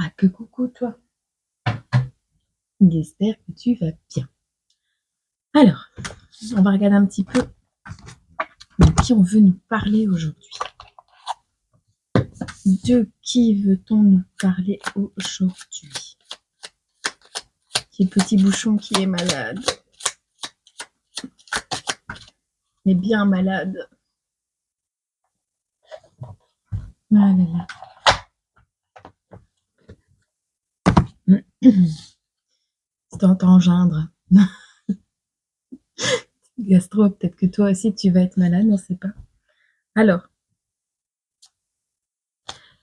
Ah, que coucou toi. J'espère que tu vas bien. Alors, on va regarder un petit peu de qui on veut nous parler aujourd'hui. De qui veut-on nous parler aujourd'hui? Qui est le petit bouchon qui est malade. Mais bien malade. Ah là là. C'est dans ton gendre. Gastro, peut-être que toi aussi tu vas être malade, on ne sait pas. Alors,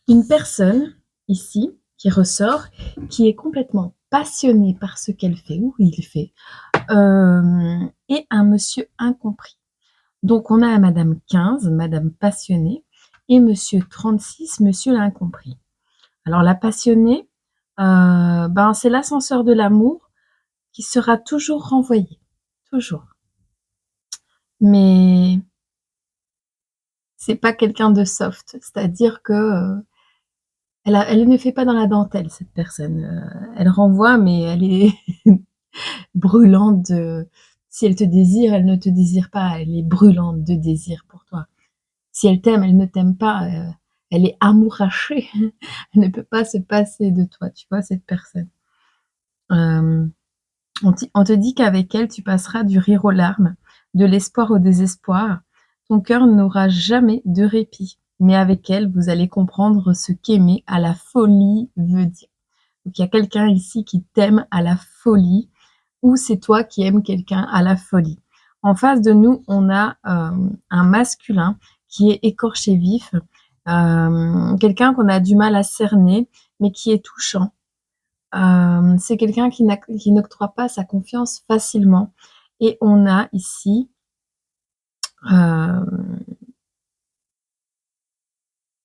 une personne ici qui ressort, qui est complètement passionnée par ce qu'elle fait ou il fait, et un monsieur incompris. Donc, on a madame 15, madame passionnée, et monsieur 36, monsieur l'incompris. Alors, la passionnée, c'est l'ascenseur de l'amour qui sera toujours renvoyé. Toujours. Mais c'est pas quelqu'un de soft. C'est-à-dire que elle ne fait pas dans la dentelle, cette personne. Elle renvoie, mais elle est brûlante de... Si elle te désire, elle ne te désire pas. Elle est brûlante de désir pour toi. Si elle t'aime, elle ne t'aime pas. Elle est amourachée. Elle ne peut pas se passer de toi, tu vois, cette personne. Euh, on te dit qu'avec elle, tu passeras du rire aux larmes, de l'espoir au désespoir. Ton cœur n'aura jamais de répit. Mais avec elle, vous allez comprendre ce qu'aimer à la folie veut dire. Donc, il y a quelqu'un ici qui t'aime à la folie, ou c'est toi qui aimes quelqu'un à la folie. En face de nous, on a un masculin qui est écorché vif, quelqu'un qu'on a du mal à cerner, mais qui est touchant. C'est quelqu'un qui n'octroie pas sa confiance facilement. Et on a ici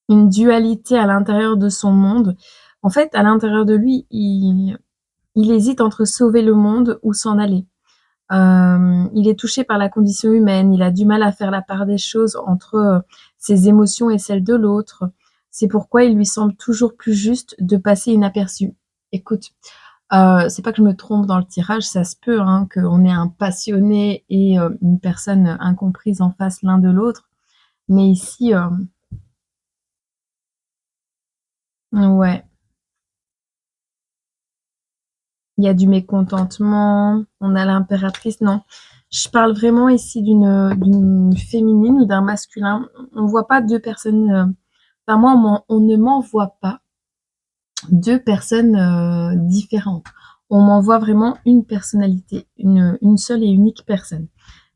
une dualité à l'intérieur de son monde. En fait, à l'intérieur de lui, il hésite entre sauver le monde ou s'en aller. Il est touché par la condition humaine, il a du mal à faire la part des choses entre ses émotions et celles de l'autre. C'est pourquoi il lui semble toujours plus juste de passer inaperçu. Écoute, c'est pas que je me trompe dans le tirage, ça se peut hein, qu'on ait un passionné et une personne incomprise en face l'un de l'autre. Mais ici, ouais, il y a du mécontentement, on a l'impératrice. Non, je parle vraiment ici d'une féminine ou d'un masculin. On voit pas deux personnes. Enfin, moi, on ne m'envoie pas deux personnes différentes. On m'envoie vraiment une personnalité, une seule et unique personne.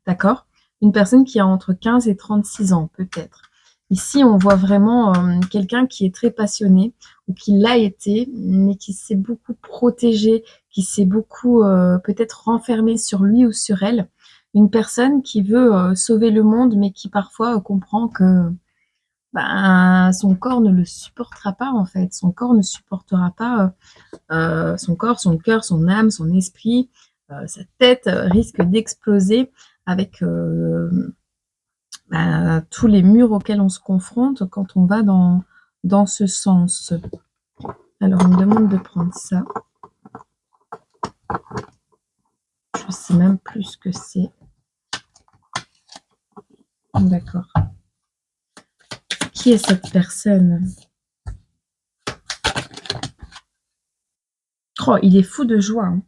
D'accord? Une personne qui a entre 15 et 36 ans, peut-être. Ici, on voit vraiment quelqu'un qui est très passionné ou qui l'a été, mais qui s'est beaucoup protégé, qui s'est beaucoup peut-être renfermé sur lui ou sur elle. Une personne qui veut sauver le monde, mais qui parfois comprend que son corps ne le supportera pas en fait. Son corps ne supportera pas son corps, son cœur, son âme, son esprit, sa tête risque d'exploser avec tous les murs auxquels on se confronte quand on va dans ce sens. Alors, on me demande de prendre ça. Je ne sais même plus ce que c'est. D'accord. Qui est cette personne? Oh, il est fou de joie. Hein.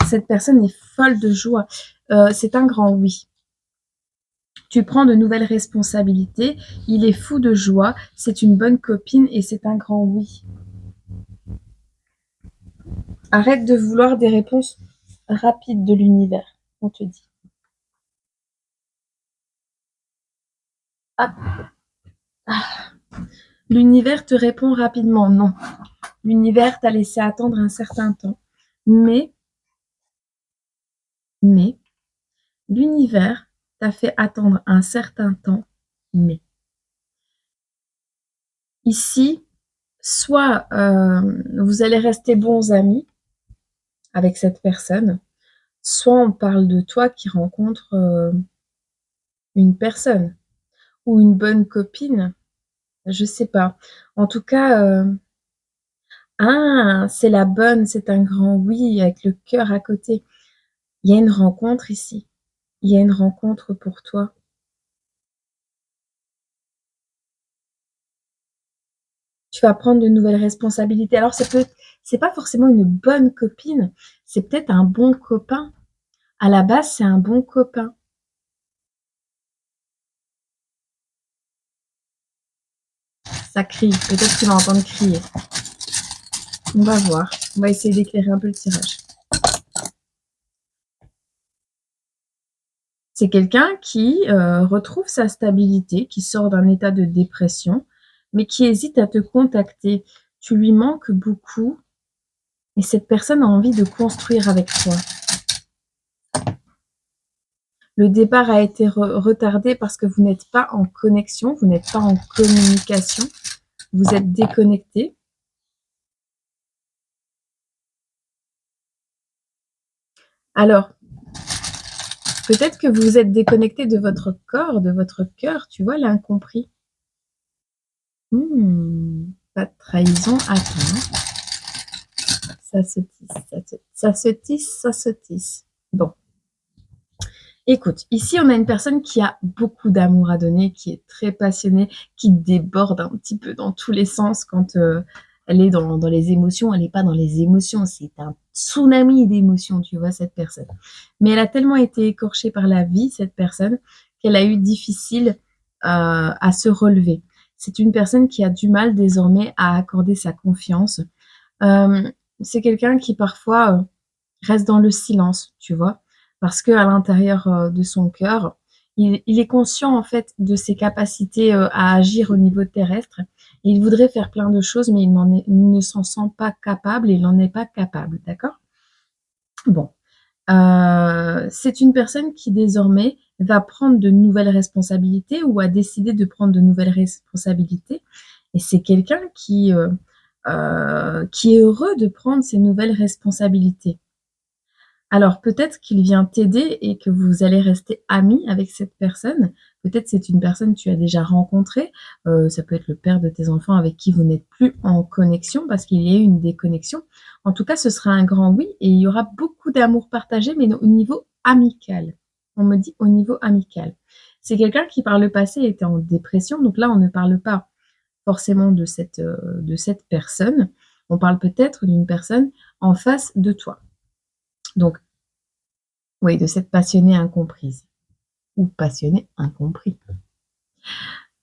Cette personne est folle de joie. C'est un grand oui. Tu prends de nouvelles responsabilités. Il est fou de joie. C'est une bonne copine et c'est un grand oui. Arrête de vouloir des réponses rapides de l'univers, on te dit. Ah, ah. L'univers te répond rapidement, non. L'univers t'a laissé attendre un certain temps. Mais l'univers t'a fait attendre un certain temps, mais. Ici, soit vous allez rester bons amis avec cette personne, soit on parle de toi qui rencontre une personne ou une bonne copine, je sais pas. En tout cas, Ah! C'est la bonne, c'est un grand oui avec le cœur à côté. Il y a une rencontre ici. Il y a une rencontre pour toi. Tu vas prendre de nouvelles responsabilités. Alors c'est pas forcément une bonne copine, c'est peut-être un bon copain. À la base, c'est un bon copain. Ça crie, peut-être que tu vas entendre crier. On va voir. On va essayer d'éclairer un peu le tirage. C'est quelqu'un qui, retrouve sa stabilité, qui sort d'un état de dépression, mais qui hésite à te contacter. Tu lui manques beaucoup et cette personne a envie de construire avec toi. Le départ a été retardé parce que vous n'êtes pas en connexion, vous n'êtes pas en communication, vous êtes déconnectés. Alors, peut-être que vous vous êtes déconnectés de votre corps, de votre cœur, tu vois l'incompris. Pas de trahison, attends, ça se tisse, ça se tisse, ça se tisse. Bon, écoute, ici on a une personne qui a beaucoup d'amour à donner, qui est très passionnée, qui déborde un petit peu dans tous les sens quand elle est dans les émotions. Elle n'est pas dans les émotions, c'est un tsunami d'émotions, tu vois, cette personne. Mais elle a tellement été écorchée par la vie, cette personne, qu'elle a eu difficile à se relever. C'est une personne qui a du mal désormais à accorder sa confiance. Euh, c'est quelqu'un qui parfois reste dans le silence, tu vois, parce que à l'intérieur de son cœur, il est conscient en fait de ses capacités à agir au niveau terrestre. Et il voudrait faire plein de choses, mais il ne s'en sent pas capable et il n'en est pas capable, d'accord? Bon, c'est une personne qui désormais va prendre de nouvelles responsabilités ou a décidé de prendre de nouvelles responsabilités. Et c'est quelqu'un qui est heureux de prendre ces nouvelles responsabilités. Alors peut-être qu'il vient t'aider et que vous allez rester amis avec cette personne. Peut-être c'est une personne que tu as déjà rencontrée. Ça peut être le père de tes enfants avec qui vous n'êtes plus en connexion parce qu'il y a eu une déconnexion. En tout cas, ce sera un grand oui et il y aura beaucoup d'amour partagé, mais au niveau amical. On me dit au niveau amical. C'est quelqu'un qui par le passé était en dépression. Donc là, on ne parle pas forcément de cette personne. On parle peut-être d'une personne en face de toi. Donc oui, de cette passionnée incomprise ou passionné incompris.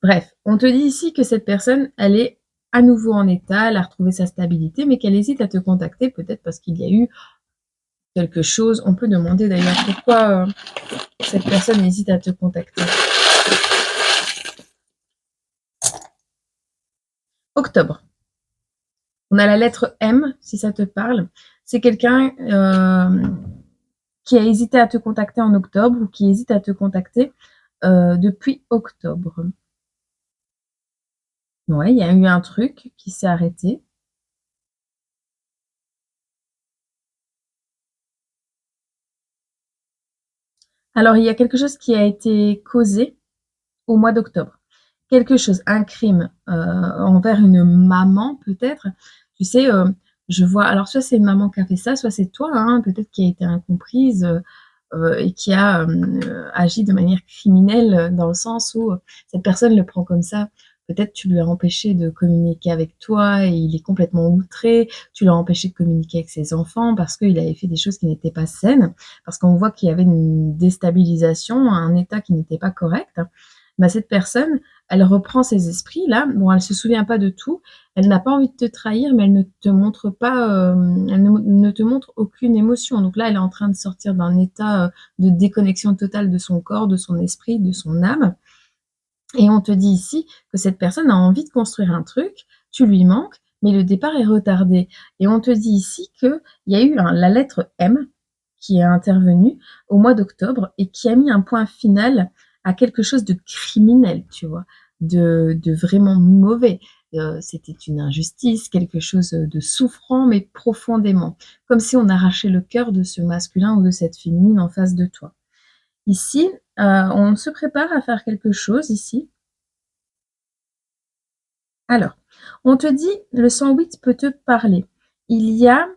Bref, on te dit ici que cette personne, elle est à nouveau en état, elle a retrouvé sa stabilité, mais qu'elle hésite à te contacter, peut-être parce qu'il y a eu quelque chose. On peut demander d'ailleurs pourquoi cette personne hésite à te contacter. Octobre. On a la lettre M, si ça te parle. C'est quelqu'un qui a hésité à te contacter en octobre ou qui hésite à te contacter depuis octobre. Ouais, il y a eu un truc qui s'est arrêté. Alors, il y a quelque chose qui a été causé au mois d'octobre. Quelque chose, un crime envers une maman peut-être. Tu sais, je vois, alors soit c'est une maman qui a fait ça, soit c'est toi, hein, peut-être qui a été incomprise et qui a agi de manière criminelle dans le sens où cette personne le prend comme ça. Peut-être tu lui as empêché de communiquer avec toi et il est complètement outré. Tu l'as empêché de communiquer avec ses enfants parce qu'il avait fait des choses qui n'étaient pas saines, parce qu'on voit qu'il y avait une déstabilisation, un état qui n'était pas correct. Bah, cette personne, elle reprend ses esprits là. Bon, elle se souvient pas de tout. Elle n'a pas envie de te trahir, mais elle ne te montre pas, elle ne te montre aucune émotion. Donc là, elle est en train de sortir d'un état de déconnexion totale de son corps, de son esprit, de son âme. Et on te dit ici que cette personne a envie de construire un truc, tu lui manques, mais le départ est retardé. Et on te dit ici qu'il y a eu la lettre M qui est intervenue au mois d'octobre et qui a mis un point final à quelque chose de criminel, tu vois, de vraiment mauvais. C'était une injustice, quelque chose de souffrant, mais profondément. Comme si on arrachait le cœur de ce masculin ou de cette féminine en face de toi. Ici, on se prépare à faire quelque chose ici. Alors, On te dit, le 108 peut te parler. Il y a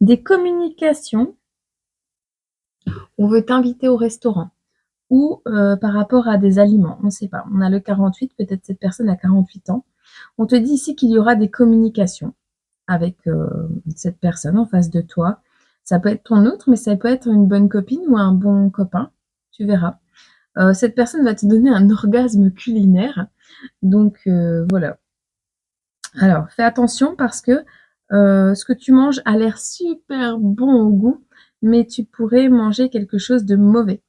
des communications, on veut t'inviter au restaurant ou par rapport à des aliments, on ne sait pas. On a le 48, peut-être cette personne a 48 ans. On te dit ici qu'il y aura des communications avec cette personne en face de toi. Ça peut être ton autre, mais ça peut être une bonne copine ou un bon copain, tu verras. Cette personne va te donner un orgasme culinaire, donc voilà. Alors, fais attention parce que ce que tu manges a l'air super bon au goût, mais tu pourrais manger quelque chose de mauvais.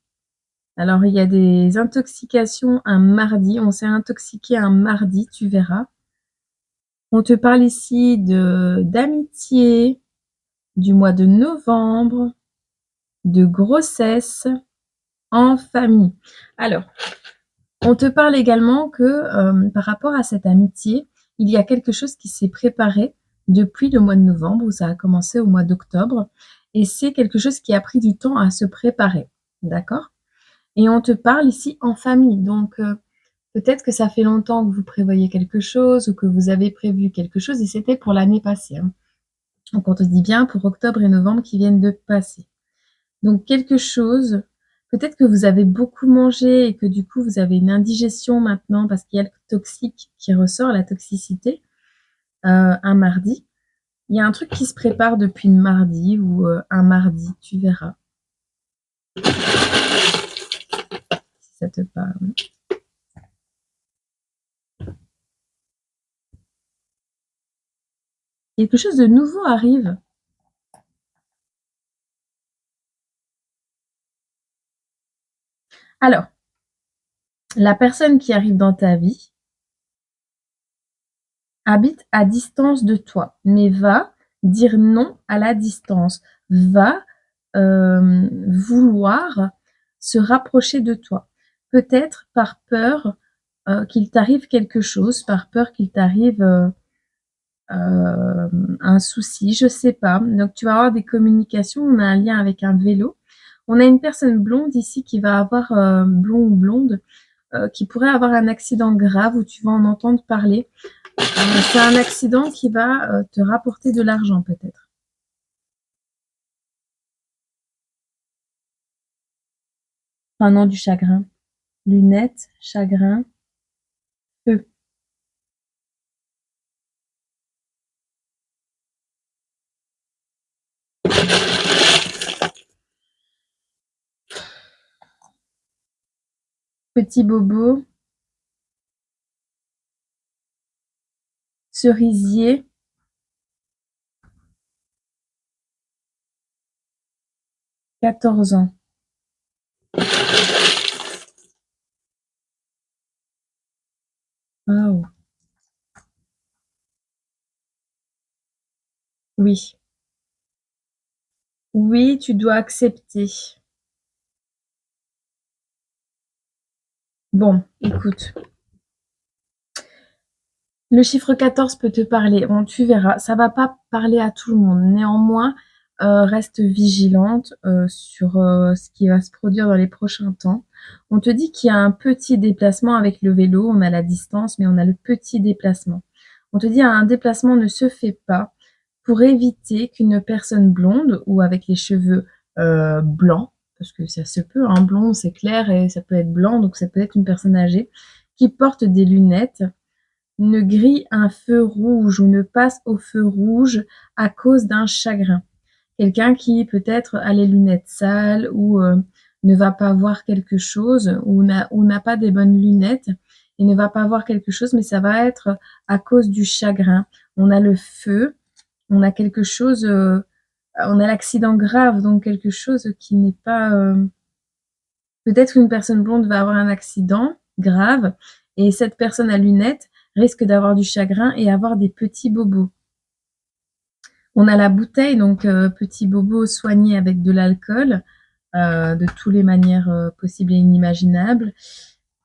Alors, il y a des intoxications un mardi, on s'est intoxiqué un mardi, tu verras. On te parle ici d'amitié, du mois de novembre, de grossesse en famille. Alors, on te parle également que par rapport à cette amitié, il y a quelque chose qui s'est préparé depuis le mois de novembre, où ça a commencé au mois d'octobre, et c'est quelque chose qui a pris du temps à se préparer, d'accord? Et on te parle ici en famille, donc peut-être que ça fait longtemps que vous prévoyez quelque chose ou que vous avez prévu quelque chose et c'était pour l'année passée, hein. Donc on te dit bien pour octobre et novembre qui viennent de passer. Donc quelque chose, peut-être que vous avez beaucoup mangé et que du coup vous avez une indigestion maintenant parce qu'il y a le toxique qui ressort, la toxicité, un mardi. Il y a un truc qui se prépare depuis le mardi ou un mardi, tu verras, si ça te parle. Quelque chose de nouveau arrive. Alors, la personne qui arrive dans ta vie habite à distance de toi, mais va dire non à la distance, va vouloir se rapprocher de toi. Peut-être par peur qu'il t'arrive quelque chose, par peur qu'il t'arrive un souci, je sais pas. Donc tu vas avoir des communications, on a un lien avec un vélo. On a une personne blonde ici qui va avoir, blond ou blonde, qui pourrait avoir un accident grave où tu vas en entendre parler. C'est un accident qui va te rapporter de l'argent peut-être. Enfin non, du chagrin. Lunettes, chagrin, feu. Petit bobo, cerisier, 14 ans. Waouh. Oui. Oui, tu dois accepter. Bon, écoute. Le chiffre 14 peut te parler. Bon, tu verras, ça va pas parler à tout le monde. Néanmoins, reste vigilante sur ce qui va se produire dans les prochains temps. On te dit qu'il y a un petit déplacement avec le vélo. On a la distance, mais on a le petit déplacement. On te dit un déplacement ne se fait pas pour éviter qu'une personne blonde ou avec les cheveux blancs, parce que ça se peut, un blond c'est clair et ça peut être blanc, donc ça peut être une personne âgée qui porte des lunettes ne grille un feu rouge ou ne passe au feu rouge à cause d'un chagrin. Quelqu'un qui peut-être a les lunettes sales ou ne va pas voir quelque chose ou n'a pas des bonnes lunettes et ne va pas voir quelque chose, mais ça va être à cause du chagrin. On a le feu, on a quelque chose, on a l'accident grave, donc quelque chose qui n'est pas... peut-être qu'une personne blonde va avoir un accident grave et cette personne à lunettes risque d'avoir du chagrin et avoir des petits bobos. On a la bouteille, donc petit bobo soigné avec de l'alcool, de toutes les manières possibles et inimaginables.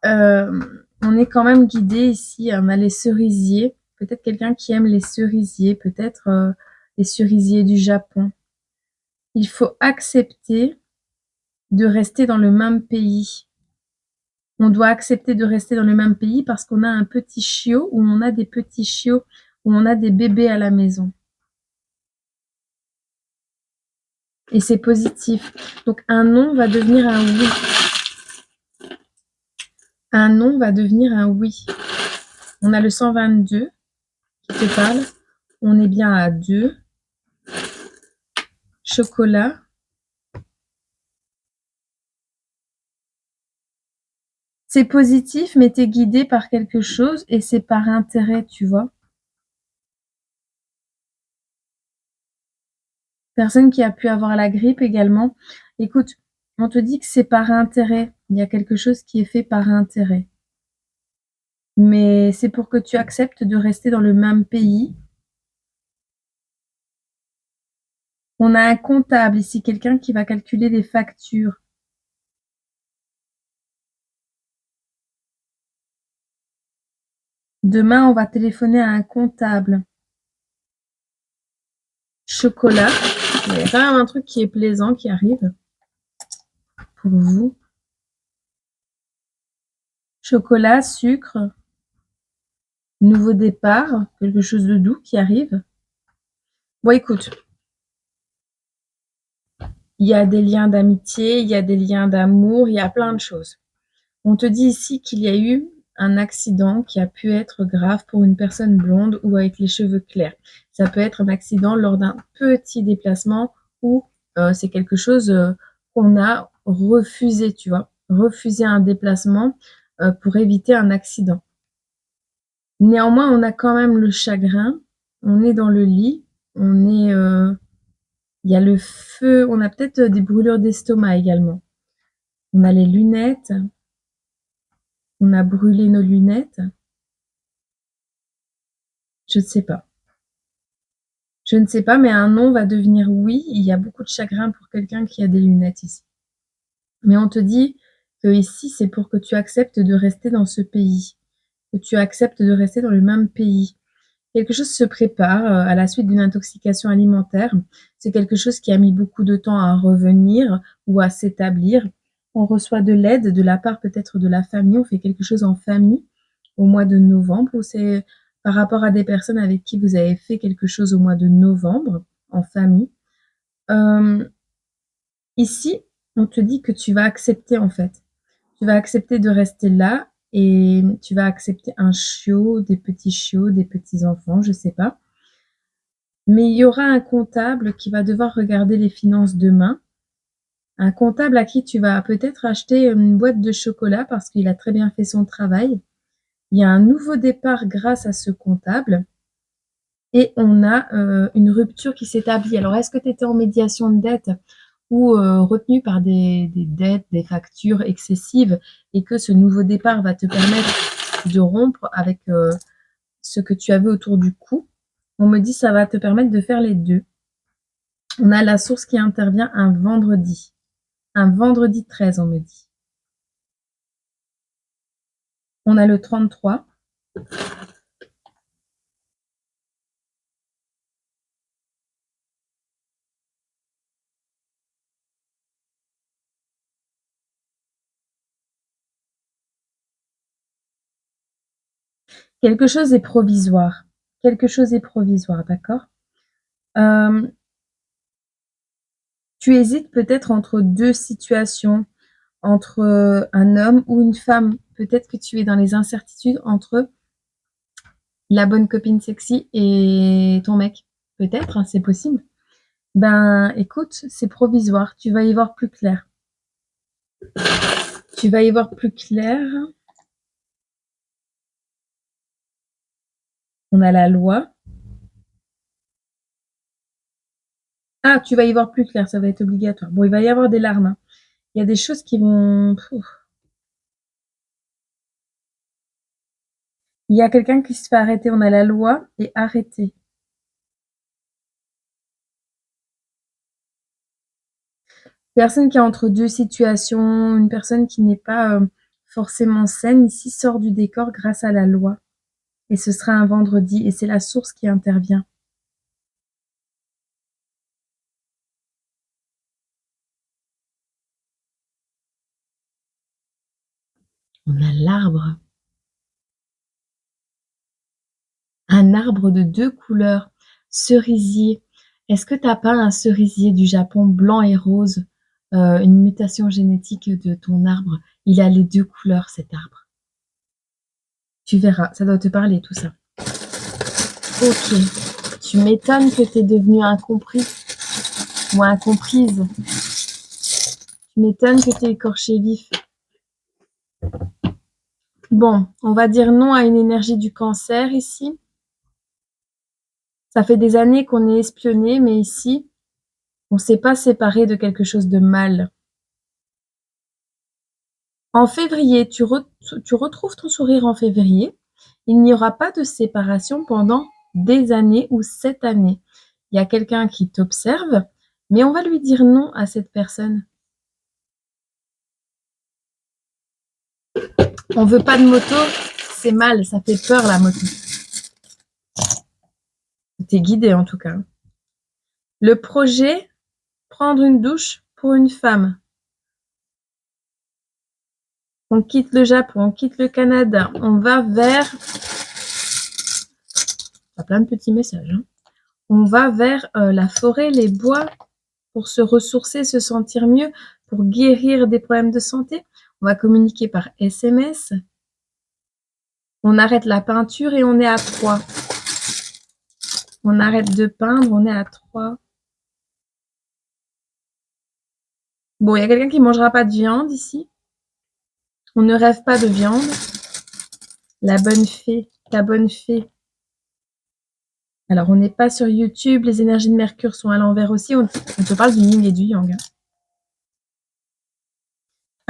On est quand même guidé ici, on a les cerisiers, peut-être quelqu'un qui aime les cerisiers, peut-être les cerisiers du Japon. Il faut accepter de rester dans le même pays. On doit accepter de rester dans le même pays parce qu'on a un petit chiot ou on a des petits chiots ou on a des bébés à la maison et c'est positif. Donc un non va devenir un oui. Un non va devenir un oui. On a le 122 qui te parle. On est bien à 2. Chocolat. C'est positif, mais tu es guidé par quelque chose et c'est par intérêt, tu vois. Personne qui a pu avoir la grippe également. Écoute, on te dit que c'est par intérêt. Il y a quelque chose qui est fait par intérêt. Mais c'est pour que tu acceptes de rester dans le même pays. On a un comptable ici, quelqu'un qui va calculer les factures. Demain, on va téléphoner à un comptable. Chocolat. Il y a quand même un truc qui est plaisant qui arrive pour vous. Chocolat, sucre, nouveau départ, quelque chose de doux qui arrive. Bon, écoute, il y a des liens d'amitié, il y a des liens d'amour, il y a plein de choses. On te dit ici qu'il y a eu un accident qui a pu être grave pour une personne blonde ou avec les cheveux clairs. Ça peut être un accident lors d'un petit déplacement ou c'est quelque chose qu'on a refusé, tu vois. Refuser un déplacement pour éviter un accident. Néanmoins, on a quand même le chagrin. On est dans le lit. Il y a le feu. On a peut-être des brûlures d'estomac également. On a les lunettes. On a brûlé nos lunettes. Je ne sais pas. Je ne sais pas, mais un non va devenir oui. Il y a beaucoup de chagrin pour quelqu'un qui a des lunettes ici. Mais on te dit que ici, c'est pour que tu acceptes de rester dans ce pays, que tu acceptes de rester dans le même pays. Quelque chose se prépare à la suite d'une intoxication alimentaire. C'est quelque chose qui a mis beaucoup de temps à revenir ou à s'établir. On reçoit de l'aide de la part peut-être de la famille. On fait quelque chose en famille au mois de novembre ou c'est par rapport à des personnes avec qui vous avez fait quelque chose au mois de novembre en famille. Euh, Ici, on te dit que tu vas accepter en fait. Tu vas accepter de rester là et tu vas accepter un chiot, des petits chiots, des petits enfants, je sais pas. Mais il y aura un comptable qui va devoir regarder les finances demain. Un comptable à qui tu vas peut-être acheter une boîte de chocolat parce qu'il a très bien fait son travail. Il y a un nouveau départ grâce à ce comptable et on a une rupture qui s'établit. Alors, est-ce que tu étais en médiation de dette ou retenu par des dettes, des factures excessives et que ce nouveau départ va te permettre de rompre avec ce que tu avais autour du cou? On me dit ça va te permettre de faire les deux. On a la source qui intervient un vendredi. Un vendredi 13, on me dit. On a le 33. Quelque chose est provisoire. Quelque chose est provisoire, d'accord? Euh, Tu hésites peut-être entre deux situations, entre un homme ou une femme. Peut-être que tu es dans les incertitudes entre la bonne copine sexy et ton mec. Peut-être, hein, c'est possible. Ben, écoute, c'est provisoire. Tu vas y voir plus clair. Tu vas y voir plus clair. On a la loi. Ah, tu vas y voir plus clair, ça va être obligatoire. Bon, il va y avoir des larmes, hein. Il y a des choses qui vont... Il y a quelqu'un qui se fait arrêter. On a la loi et arrêter. Personne qui est entre deux situations, une personne qui n'est pas forcément saine, ici sort du décor grâce à la loi. Et ce sera un vendredi et c'est la source qui intervient. On a l'arbre. Un arbre de 2 couleurs. Cerisier. Est-ce que tu as pas un cerisier du Japon blanc et rose? Une mutation génétique de ton arbre. Il a les 2 couleurs, cet arbre. Tu verras, ça doit te parler tout ça. OK. Tu m'étonnes que tu es devenu incompris ou incomprise. Tu m'étonnes que tu es écorché vif. Bon, on va dire non à une énergie du cancer ici. Ça fait des années qu'on est espionné, mais ici, on ne s'est pas séparé de quelque chose de mal. En février, tu retrouves ton sourire en février. Il n'y aura pas de séparation pendant des années ou 7 années. Il y a quelqu'un qui t'observe, mais on va lui dire non à cette personne. On veut pas de moto, c'est mal, ça fait peur la moto. T'es guidé en tout cas. Le projet, prendre une douche pour une femme. On quitte le Japon, on quitte le Canada, on va vers... Il y a plein de petits messages. Hein. On va vers la forêt, les bois, pour se ressourcer, se sentir mieux, pour guérir des problèmes de santé. On va communiquer par SMS. On arrête la peinture et on est à 3. On arrête de peindre, on est à 3. Bon, il y a quelqu'un qui ne mangera pas de viande ici. On ne rêve pas de viande. La bonne fée, ta bonne fée. Alors, on n'est pas sur YouTube. Les énergies de Mercure sont à l'envers aussi. On te parle du yin et du yang. Hein.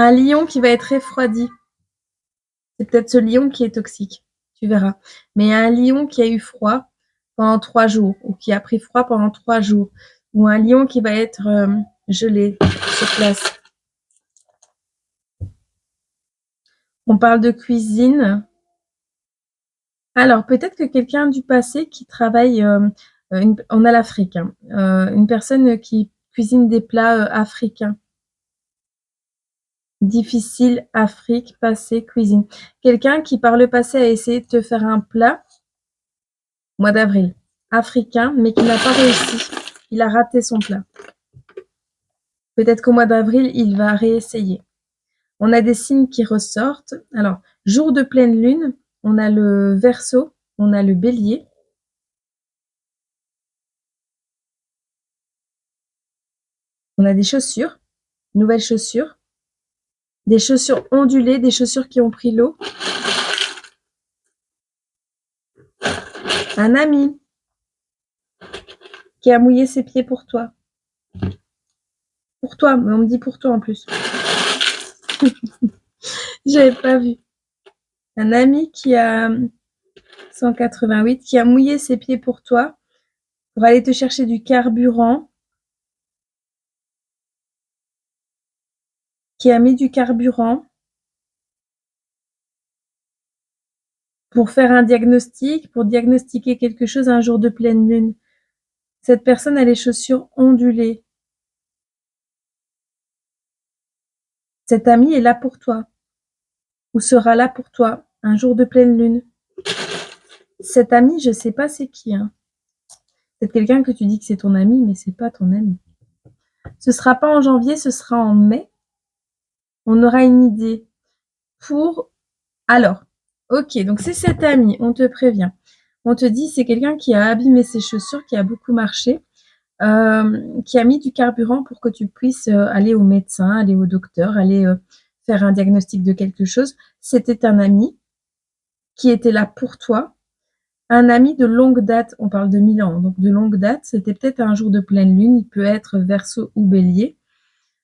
Un lion qui va être refroidi. C'est peut-être ce lion qui est toxique. Tu verras. Mais un lion qui a eu froid pendant 3 jours ou qui a pris froid pendant 3 jours. Ou un lion qui va être gelé sur place. On parle de cuisine. Alors, peut-être que quelqu'un du passé qui travaille, on a l'Afrique, hein, une personne qui cuisine des plats africains. Difficile, Afrique, passé, cuisine. Quelqu'un qui par le passé a essayé de te faire un plat, mois d'avril, africain, mais qui n'a pas réussi. Il a raté son plat. Peut-être qu'au mois d'avril, il va réessayer. On a des signes qui ressortent. Alors, jour de pleine lune, on a le Verseau, on a le Bélier. On a des chaussures, nouvelles chaussures, des chaussures ondulées, des chaussures qui ont pris l'eau. Un ami qui a mouillé ses pieds pour toi. Pour toi, mais on me dit pour toi en plus. J'avais pas vu. Un ami qui a 188, qui a mouillé ses pieds pour toi, pour aller te chercher du carburant, qui a mis du carburant pour faire un diagnostic, pour diagnostiquer quelque chose un jour de pleine lune. Cette personne a les chaussures ondulées. Cet ami est là pour toi, ou sera là pour toi un jour de pleine lune. Cet ami, je sais pas c'est qui. Hein. C'est quelqu'un que tu dis que c'est ton ami, mais c'est pas ton ami. Ce sera pas en janvier, ce sera en mai. On aura une idée pour... Alors, ok, donc c'est cet ami, on te prévient. On te dit c'est quelqu'un qui a abîmé ses chaussures, qui a beaucoup marché, qui a mis du carburant pour que tu puisses aller au médecin, aller au docteur, aller faire un diagnostic de quelque chose. C'était un ami qui était là pour toi. Un ami de longue date, on parle de 1000 ans, donc de longue date, c'était peut-être un jour de pleine lune, il peut être Verseau ou Bélier.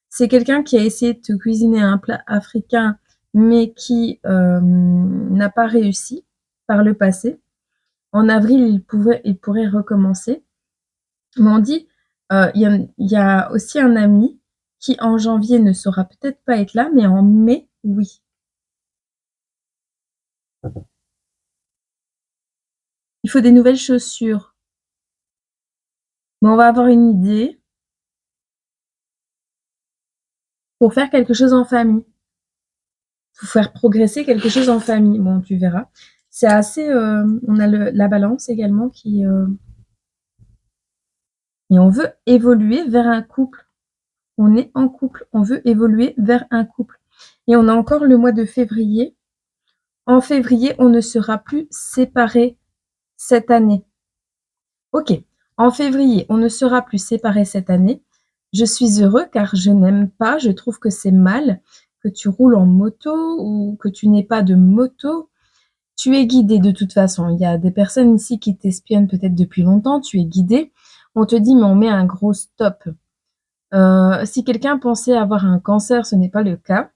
C'est quelqu'un qui a essayé de te cuisiner un plat africain, mais qui n'a pas réussi par le passé. En avril, il pourrait recommencer. Mais on dit, il y a aussi un ami qui en janvier ne saura peut-être pas être là, mais en mai, oui. Il faut des nouvelles chaussures. Mais on va avoir une idée pour faire quelque chose en famille. Pour faire progresser quelque chose en famille. Bon, tu verras. C'est assez, on a la balance également qui, et on veut évoluer vers un couple. On est en couple, on veut évoluer vers un couple. Et on a encore le mois de février. En février, on ne sera plus séparés cette année. Ok, en février, on ne sera plus séparés cette année. Je suis heureux car je n'aime pas, je trouve que c'est mal que tu roules en moto ou que tu n'aies pas de moto. Tu es guidé de toute façon. Il y a des personnes ici qui t'espionnent peut-être depuis longtemps. Tu es guidé. On te dit, mais on met un gros stop. Si quelqu'un pensait avoir un cancer, ce n'est pas le cas.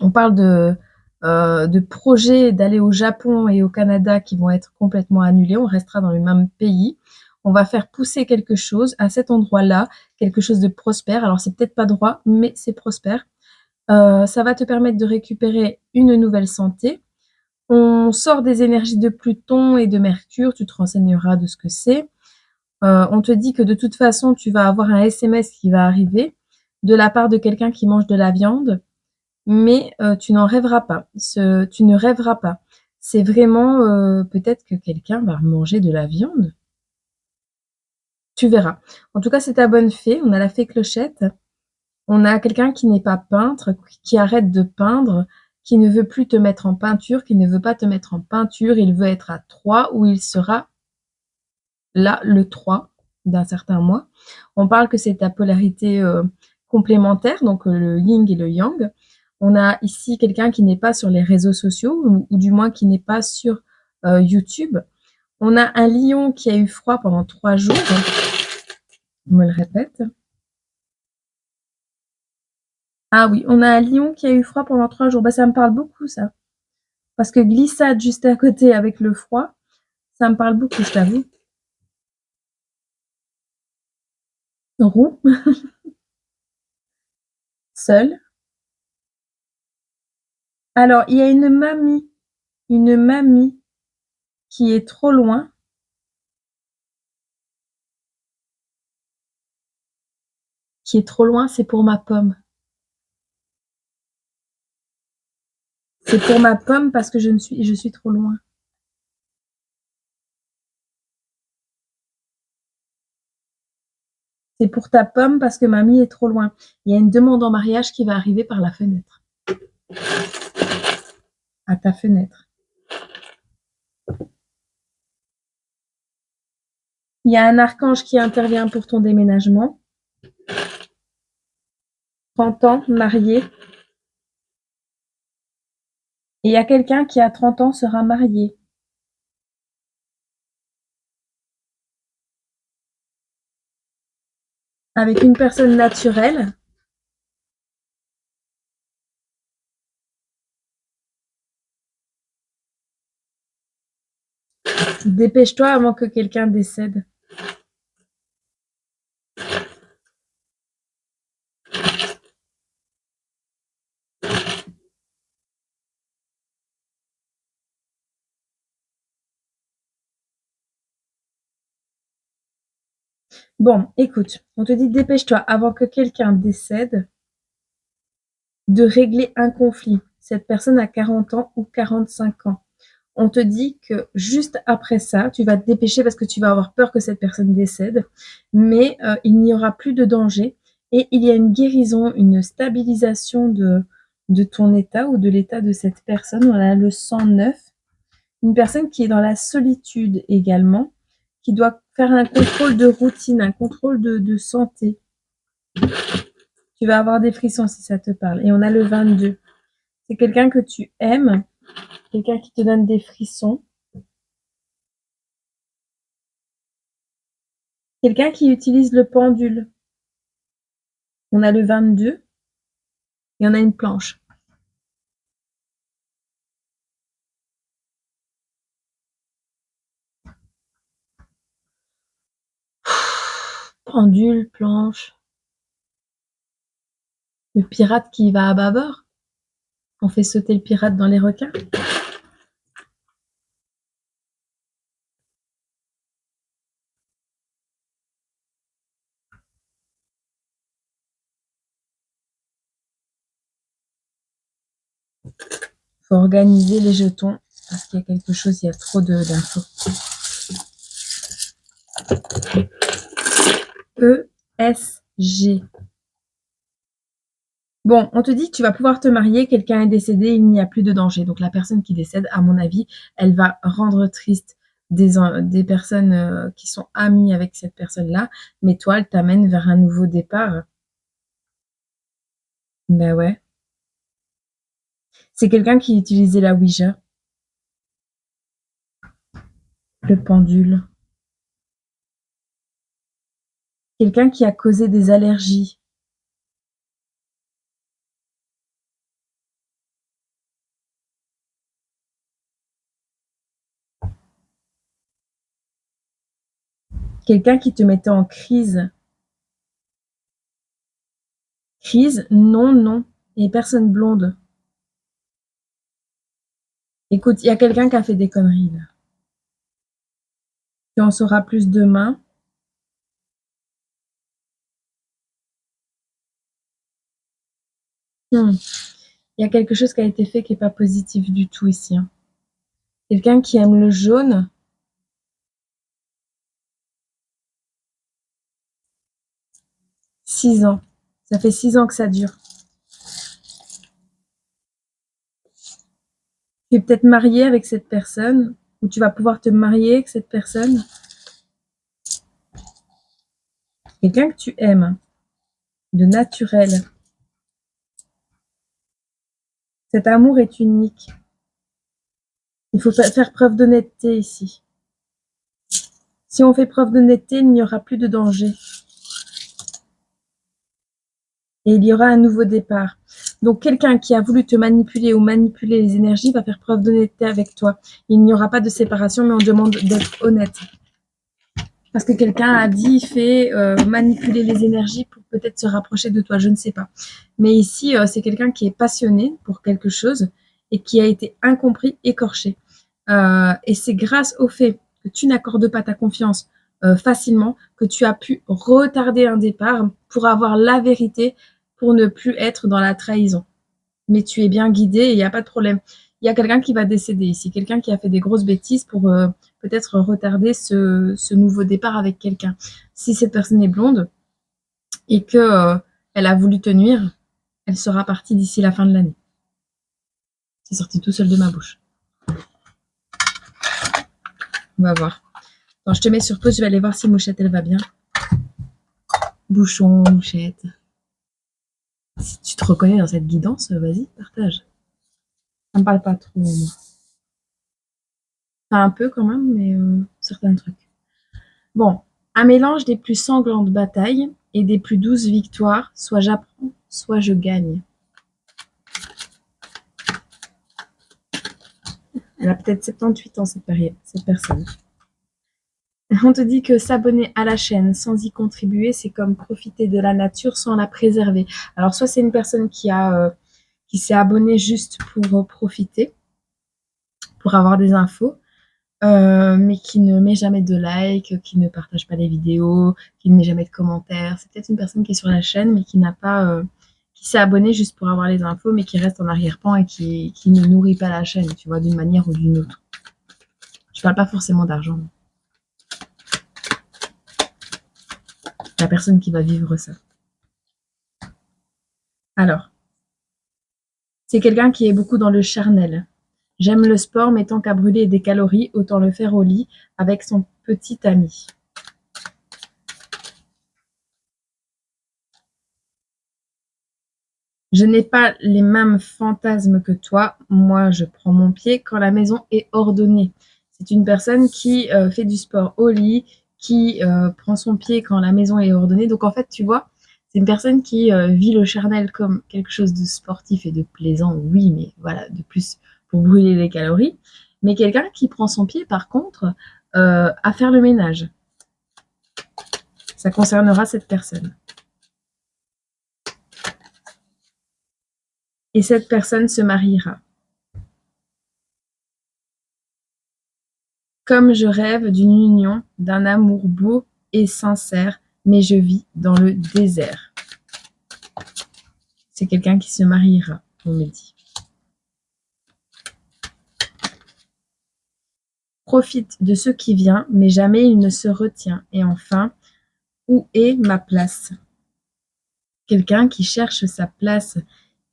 On parle de projets d'aller au Japon et au Canada qui vont être complètement annulés. On restera dans le même pays. On va faire pousser quelque chose à cet endroit-là, quelque chose de prospère. Alors, c'est peut-être pas droit, mais c'est prospère. Ça va te permettre de récupérer une nouvelle santé. On sort des énergies de Pluton et de Mercure. Tu te renseigneras de ce que c'est. On te dit que de toute façon, tu vas avoir un SMS qui va arriver de la part de quelqu'un qui mange de la viande, mais tu n'en rêveras pas. Tu ne rêveras pas. C'est vraiment peut-être que quelqu'un va manger de la viande. Tu verras. En tout cas, c'est ta bonne fée. On a la fée Clochette. On a quelqu'un qui n'est pas peintre, qui arrête de peindre, qui ne veut plus te mettre en peinture, qui ne veut pas te mettre en peinture. Il veut être à 3 où il sera là le 3 d'un certain mois. On parle que c'est ta polarité complémentaire, donc le yin et le yang. On a ici quelqu'un qui n'est pas sur les réseaux sociaux, ou du moins qui n'est pas sur YouTube. On a un lion qui a eu froid pendant 3 jours. On me le répète. Ah oui, on a un lion qui a eu froid pendant 3 jours. Bah, ça me parle beaucoup, ça. Parce que glissade juste à côté avec le froid, ça me parle beaucoup, je t'avoue. Roux, seul. Alors, il y a une mamie qui est trop loin. Qui est trop loin, c'est pour ma pomme. C'est pour ma pomme parce que je suis trop loin. C'est pour ta pomme parce que mamie est trop loin. Il y a une demande en mariage qui va arriver par la fenêtre. À ta fenêtre. Il y a un archange qui intervient pour ton déménagement. 30 ans, marié. Et il y a quelqu'un qui à 30 ans sera marié. Avec une personne naturelle. Dépêche-toi avant que quelqu'un décède. Bon, écoute, on te dit dépêche-toi avant que quelqu'un décède de régler un conflit. Cette personne a 40 ans ou 45 ans. On te dit que juste après ça, tu vas te dépêcher parce que tu vas avoir peur que cette personne décède, mais il n'y aura plus de danger et il y a une guérison, une stabilisation de ton état ou de l'état de cette personne. On a le 109, une personne qui est dans la solitude également, qui doit faire un contrôle de routine, un contrôle de santé. Tu vas avoir des frissons si ça te parle. Et on a le 22. C'est quelqu'un que tu aimes, quelqu'un qui te donne des frissons. Quelqu'un qui utilise le pendule. On a le 22 et on a une planche. Pendule, planche. Le pirate qui va à bâbord. On fait sauter le pirate dans les requins. Faut organiser les jetons parce qu'il y a quelque chose, il y a trop d'infos. ESG. Bon, on te dit que tu vas pouvoir te marier, quelqu'un est décédé, il n'y a plus de danger. Donc la personne qui décède, à mon avis, elle va rendre triste des personnes qui sont amies avec cette personne-là, mais toi, elle t'amène vers un nouveau départ. Ben ouais. C'est quelqu'un qui utilisait la Ouija, le pendule. Quelqu'un qui a causé des allergies. Quelqu'un qui te mettait en crise. Crise, non, non. Et personne blonde. Écoute, il y a quelqu'un qui a fait des conneries là. Tu en sauras plus demain. Il y a quelque chose qui a été fait qui n'est pas positif du tout ici. Hein. Quelqu'un qui aime le jaune. « 6 ans. Ça fait 6 ans que ça dure. Tu es peut-être marié avec cette personne, ou tu vas pouvoir te marier avec cette personne. Quelqu'un que tu aimes, de naturel. Cet amour est unique. Il faut faire preuve d'honnêteté ici. Si on fait preuve d'honnêteté, il n'y aura plus de danger. Et il y aura un nouveau départ. Donc, quelqu'un qui a voulu te manipuler ou manipuler les énergies va faire preuve d'honnêteté avec toi. Il n'y aura pas de séparation, mais on demande d'être honnête. Parce que quelqu'un a dit, fait, manipuler les énergies pour peut-être se rapprocher de toi, je ne sais pas. Mais ici, c'est quelqu'un qui est passionné pour quelque chose et qui a été incompris, écorché. Et c'est grâce au fait que tu n'accordes pas ta confiance facilement que tu as pu retarder un départ pour avoir la vérité, pour ne plus être dans la trahison. Mais tu es bien guidé et il n'y a pas de problème. Il y a quelqu'un qui va décéder ici, quelqu'un qui a fait des grosses bêtises pour peut-être retarder ce nouveau départ avec quelqu'un. Si cette personne est blonde et que elle a voulu te nuire, elle sera partie d'ici la fin de l'année. C'est sorti tout seul de ma bouche. On va voir. Quand je te mets sur pause, je vais aller voir si Mouchette, elle va bien. Bouchon, Mouchette. Si tu te reconnais dans cette guidance, vas-y, partage. Ça me parle pas trop, moi. Enfin, un peu quand même, mais certains trucs. Bon, un mélange des plus sanglantes batailles et des plus douces victoires, soit j'apprends, soit je gagne. Elle a peut-être 78 ans, cette personne. On te dit que s'abonner à la chaîne sans y contribuer, c'est comme profiter de la nature sans la préserver. Alors, soit c'est une personne qui s'est abonnée juste pour profiter, pour avoir des infos, mais qui ne met jamais de like, qui ne partage pas les vidéos, qui ne met jamais de commentaires. C'est peut-être une personne qui est sur la chaîne, mais qui n'a pas, qui s'est abonnée juste pour avoir les infos, mais qui reste en arrière-plan et qui ne nourrit pas la chaîne, tu vois, d'une manière ou d'une autre. Je parle pas forcément d'argent. La personne qui va vivre ça. Alors, c'est quelqu'un qui est beaucoup dans le charnel. J'aime le sport, mais tant qu'à brûler des calories, autant le faire au lit avec son petit ami. Je n'ai pas les mêmes fantasmes que toi. Moi, je prends mon pied quand la maison est ordonnée. C'est une personne qui fait du sport au lit, qui prend son pied quand la maison est ordonnée. Donc, en fait, tu vois, c'est une personne qui vit le charnel comme quelque chose de sportif et de plaisant, oui, mais voilà, de plus pour brûler les calories. Mais quelqu'un qui prend son pied, par contre, à faire le ménage. Ça concernera cette personne. Et cette personne se mariera. Comme je rêve d'une union, d'un amour beau et sincère, mais je vis dans le désert. C'est quelqu'un qui se mariera, on me dit. profite de ce qui vient, mais jamais il ne se retient. Et enfin, où est ma place? Quelqu'un qui cherche sa place,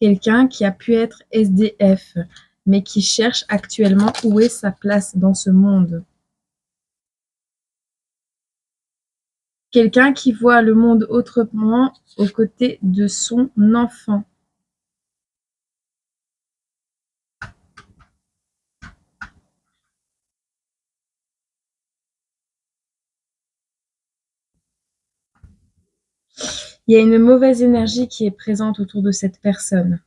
quelqu'un qui a pu être SDF, mais qui cherche actuellement où est sa place dans ce monde. Quelqu'un qui voit le monde autrement aux côtés de son enfant. Il y a une mauvaise énergie qui est présente autour de cette personne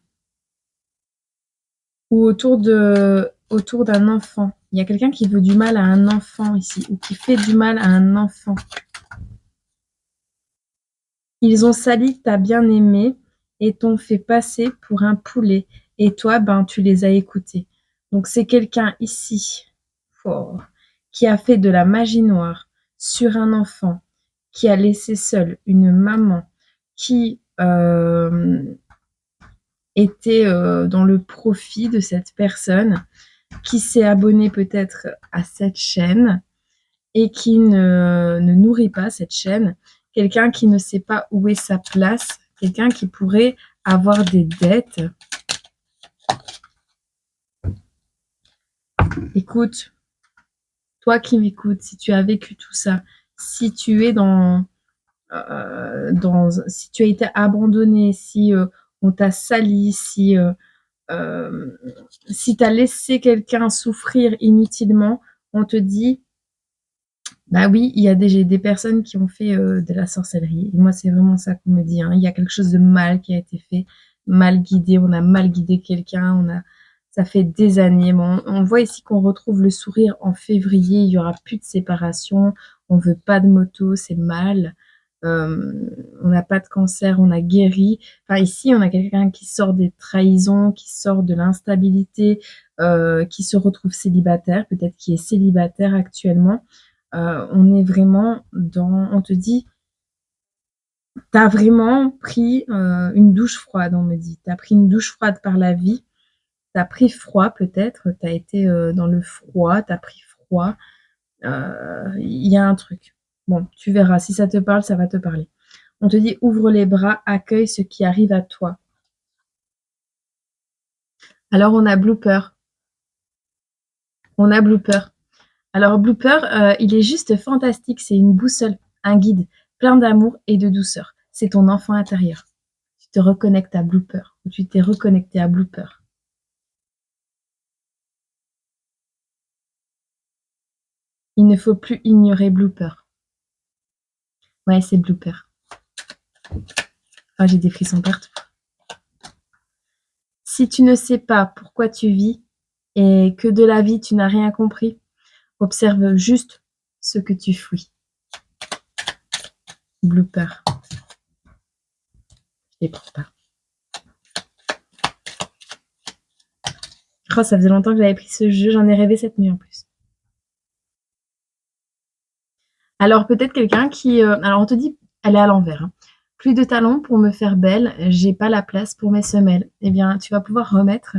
ou autour d'un enfant. Il y a quelqu'un qui veut du mal à un enfant ici ou qui fait du mal à un enfant. Ils ont sali ta bien-aimée et t'ont fait passer pour un poulet. Et toi, ben, tu les as écoutés. Donc, c'est quelqu'un ici fort, qui a fait de la magie noire sur un enfant, qui a laissé seule une maman qui était dans le profit de cette personne, qui s'est abonné peut-être à cette chaîne et qui ne nourrit pas cette chaîne, quelqu'un qui ne sait pas où est sa place, quelqu'un qui pourrait avoir des dettes. Écoute, toi qui m'écoutes, si tu as vécu tout ça, si tu es si tu as été abandonné, si on t'a sali, si tu as laissé quelqu'un souffrir inutilement, on te dit, bah oui, il y a des personnes qui ont fait de la sorcellerie. Et moi, c'est vraiment ça qu'on me dit, hein. Il y a quelque chose de mal qui a été fait, mal guidé, on a mal guidé quelqu'un, ça fait des années. Bon, on voit ici qu'on retrouve le sourire en février, il y aura plus de séparation, on veut pas de moto, c'est mal. On n'a pas de cancer, on a guéri. Enfin, ici, on a quelqu'un qui sort des trahisons, qui sort de l'instabilité, qui se retrouve célibataire, peut-être qui est célibataire actuellement. On est vraiment on te dit, t'as vraiment pris une douche froide, on me dit. T'as pris une douche froide par la vie, t'as pris froid peut-être, t'as été dans le froid, t'as pris froid. Il y a un truc. Bon, tu verras, si ça te parle, ça va te parler. On te dit, ouvre les bras, accueille ce qui arrive à toi. Alors, on a Blooper. On a Blooper. Alors, Blooper, il est juste fantastique. C'est une boussole, un guide, plein d'amour et de douceur. C'est ton enfant intérieur. Tu te reconnectes à Blooper, ou tu t'es reconnecté à Blooper. Il ne faut plus ignorer Blooper. Ouais, c'est Blooper. Ah, j'ai des frissons partout. Si tu ne sais pas pourquoi tu vis et que de la vie tu n'as rien compris, observe juste ce que tu fuis. Blooper. Je les prends pas. Oh, ça faisait longtemps que j'avais pris ce jeu, j'en ai rêvé cette nuit en plus. Alors peut-être quelqu'un qui... alors on te dit, elle est à l'envers, hein. Plus de talons pour me faire belle, j'ai pas la place pour mes semelles. Eh bien, tu vas pouvoir remettre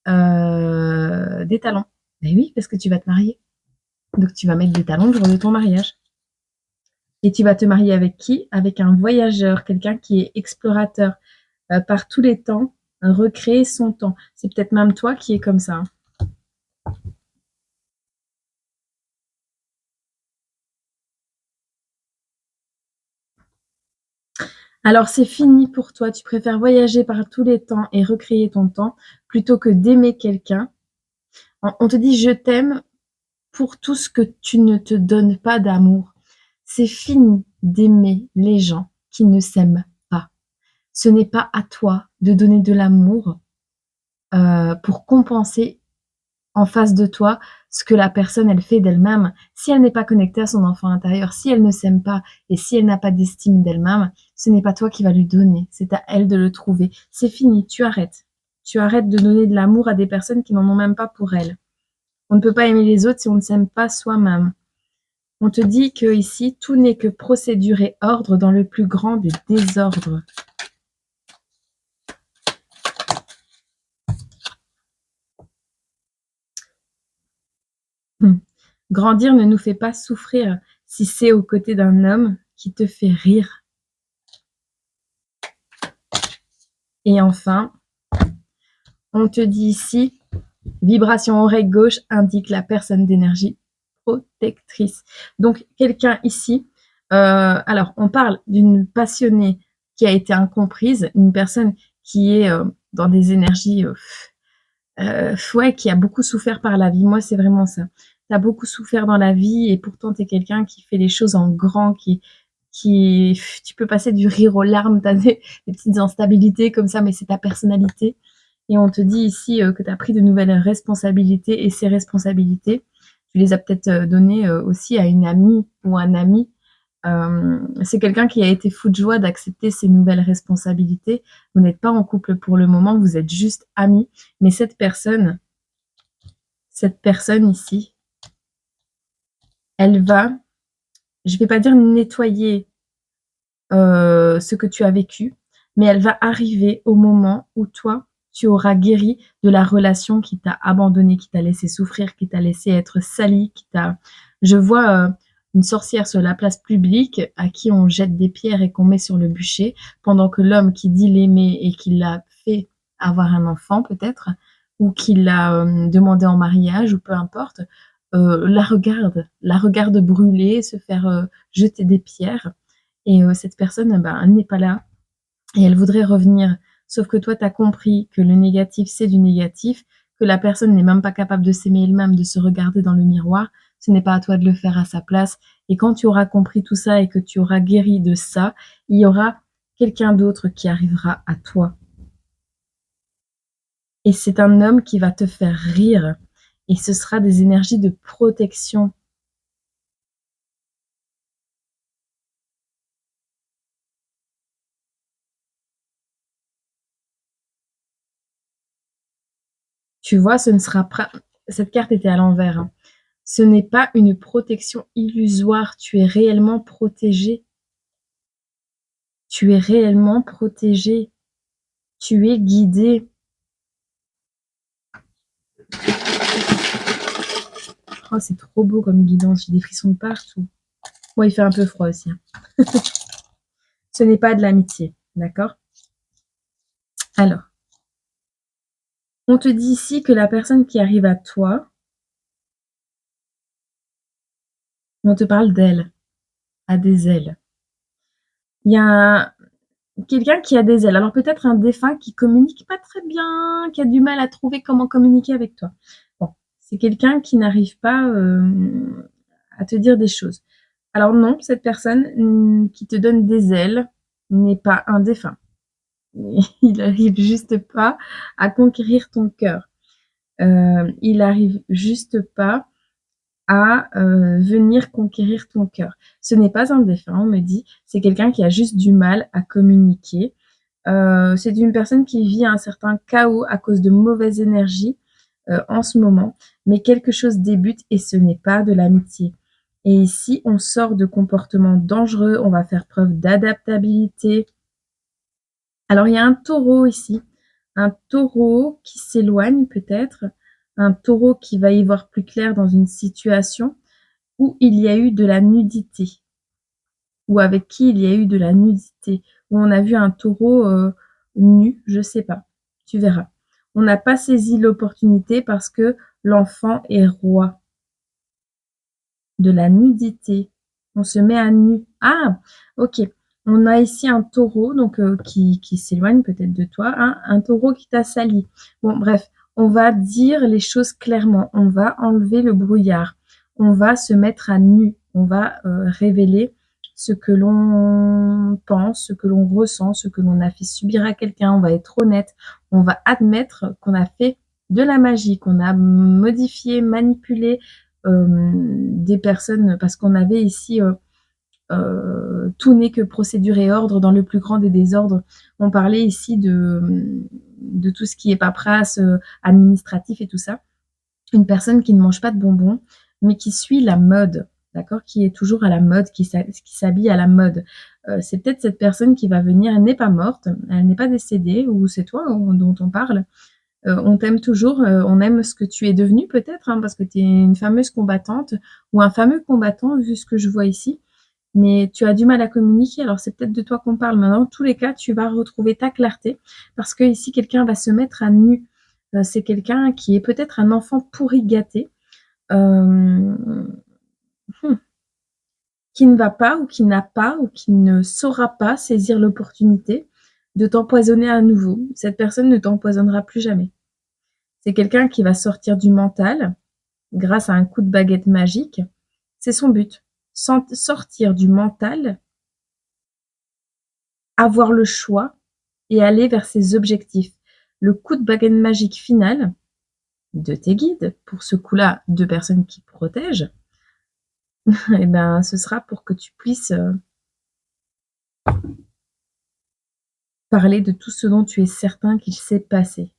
des talons. Ben oui, parce que tu vas te marier. Donc tu vas mettre des talons le jour de ton mariage. Et tu vas te marier avec qui? Avec un voyageur, quelqu'un qui est explorateur par tous les temps, recréer son temps. C'est peut-être même toi qui es comme ça, hein. Alors c'est fini pour toi, tu préfères voyager par tous les temps et recréer ton temps plutôt que d'aimer quelqu'un. On te dit je t'aime pour tout ce que tu ne te donnes pas d'amour. C'est fini d'aimer les gens qui ne s'aiment pas. Ce n'est pas à toi de donner de l'amour pour compenser en face de toi ce que la personne elle fait d'elle-même. Si elle n'est pas connectée à son enfant intérieur, si elle ne s'aime pas et si elle n'a pas d'estime d'elle-même, ce n'est pas toi qui vas lui donner, c'est à elle de le trouver. C'est fini, tu arrêtes. Tu arrêtes de donner de l'amour à des personnes qui n'en ont même pas pour elles. On ne peut pas aimer les autres si on ne s'aime pas soi-même. On te dit que ici, tout n'est que procédure et ordre dans le plus grand des désordres. Grandir ne nous fait pas souffrir si c'est aux côtés d'un homme qui te fait rire. Et enfin, on te dit ici, vibration oreille gauche indique la personne d'énergie protectrice. Donc, quelqu'un ici, alors on parle d'une passionnée qui a été incomprise, une personne qui est dans des énergies, ouais, qui a beaucoup souffert par la vie. Moi, c'est vraiment ça. Tu as beaucoup souffert dans la vie et pourtant, tu es quelqu'un qui fait les choses en grand, tu peux passer du rire aux larmes, tu as des petites instabilités comme ça, mais c'est ta personnalité. Et on te dit ici que tu as pris de nouvelles responsabilités et ces responsabilités, tu les as peut-être données aussi à une amie ou un ami. C'est quelqu'un qui a été fou de joie d'accepter ces nouvelles responsabilités. Vous n'êtes pas en couple pour le moment, vous êtes juste amis. Mais cette personne ici, elle va, je ne vais pas dire nettoyer ce que tu as vécu, mais elle va arriver au moment où toi, tu auras guéri de la relation qui t'a abandonné, qui t'a laissé souffrir, qui t'a laissé être sali, Je vois une sorcière sur la place publique à qui on jette des pierres et qu'on met sur le bûcher, pendant que l'homme qui dit l'aimer et qui l'a fait avoir un enfant peut-être, ou qui l'a demandé en mariage, ou peu importe, la regarde brûler, se faire jeter des pierres. Et cette personne, ben, elle n'est pas là et elle voudrait revenir. Sauf que toi, tu as compris que le négatif, c'est du négatif, que la personne n'est même pas capable de s'aimer elle-même, de se regarder dans le miroir. Ce n'est pas à toi de le faire à sa place. Et quand tu auras compris tout ça et que tu auras guéri de ça, il y aura quelqu'un d'autre qui arrivera à toi. Et c'est un homme qui va te faire rire. Et ce sera des énergies de protection. Tu vois, cette carte était à l'envers, hein. Ce n'est pas une protection illusoire, tu es réellement protégé. Tu es réellement protégé. Tu es guidé. Oh, c'est trop beau comme guidance, j'ai des frissons de partout. Bon, il fait un peu froid aussi, hein. Ce n'est pas de l'amitié, d'accord? Alors, on te dit ici que la personne qui arrive à toi, on te parle d'elle, a des ailes. Il y a quelqu'un qui a des ailes. Alors peut-être un défunt qui communique pas très bien, qui a du mal à trouver comment communiquer avec toi. Bon, c'est quelqu'un qui n'arrive pas à te dire des choses. Alors non, cette personne qui te donne des ailes n'est pas un défunt. Il n'arrive juste pas à conquérir ton cœur. Il n'arrive juste pas à venir conquérir ton cœur. Ce n'est pas un défunt, on me dit, c'est quelqu'un qui a juste du mal à communiquer. C'est une personne qui vit un certain chaos à cause de mauvaises énergies en ce moment, mais quelque chose débute et ce n'est pas de l'amitié. Et ici, on sort de comportements dangereux, on va faire preuve d'adaptabilité. Alors, il y a un taureau ici, un taureau qui s'éloigne peut-être, un taureau qui va y voir plus clair dans une situation où il y a eu de la nudité, ou avec qui il y a eu de la nudité, où on a vu un taureau nu, je sais pas, tu verras. On n'a pas saisi l'opportunité parce que l'enfant est roi. De la nudité, on se met à nu. Ah, ok. On a ici un taureau donc qui s'éloigne peut-être de toi, hein, un taureau qui t'a sali. Bon, bref, on va dire les choses clairement, on va enlever le brouillard, on va se mettre à nu, on va révéler ce que l'on pense, ce que l'on ressent, ce que l'on a fait subir à quelqu'un, on va être honnête, on va admettre qu'on a fait de la magie, qu'on a modifié, manipulé des personnes, parce qu'on avait ici tout n'est que procédure et ordre dans le plus grand des désordres. On parlait ici de tout ce qui est paperasse, administratif et tout ça. Une personne qui ne mange pas de bonbons, mais qui suit la mode, d'accord, qui est toujours à la mode, qui s'habille à la mode. C'est peut-être cette personne qui va venir, elle n'est pas morte, elle n'est pas décédée, ou c'est toi dont on parle, On t'aime toujours, on aime ce que tu es devenue peut-être, hein, parce que tu es une fameuse combattante ou un fameux combattant vu ce que je vois ici. Mais tu as du mal à communiquer, alors c'est peut-être de toi qu'on parle. Mais dans tous les cas, tu vas retrouver ta clarté parce que ici quelqu'un va se mettre à nu. C'est quelqu'un qui est peut-être un enfant pourri gâté, hem, mmh, qui ne va pas ou qui n'a pas ou qui ne saura pas saisir l'opportunité de t'empoisonner à nouveau. Cette personne ne t'empoisonnera plus jamais. C'est quelqu'un qui va sortir du mental grâce à un coup de baguette magique. C'est son but. Sortir du mental, avoir le choix et aller vers ses objectifs. Le coup de baguette magique final de tes guides, pour ce coup-là, 2 personnes qui te protègent, et ben, ce sera pour que tu puisses, parler de tout ce dont tu es certain qu'il s'est passé.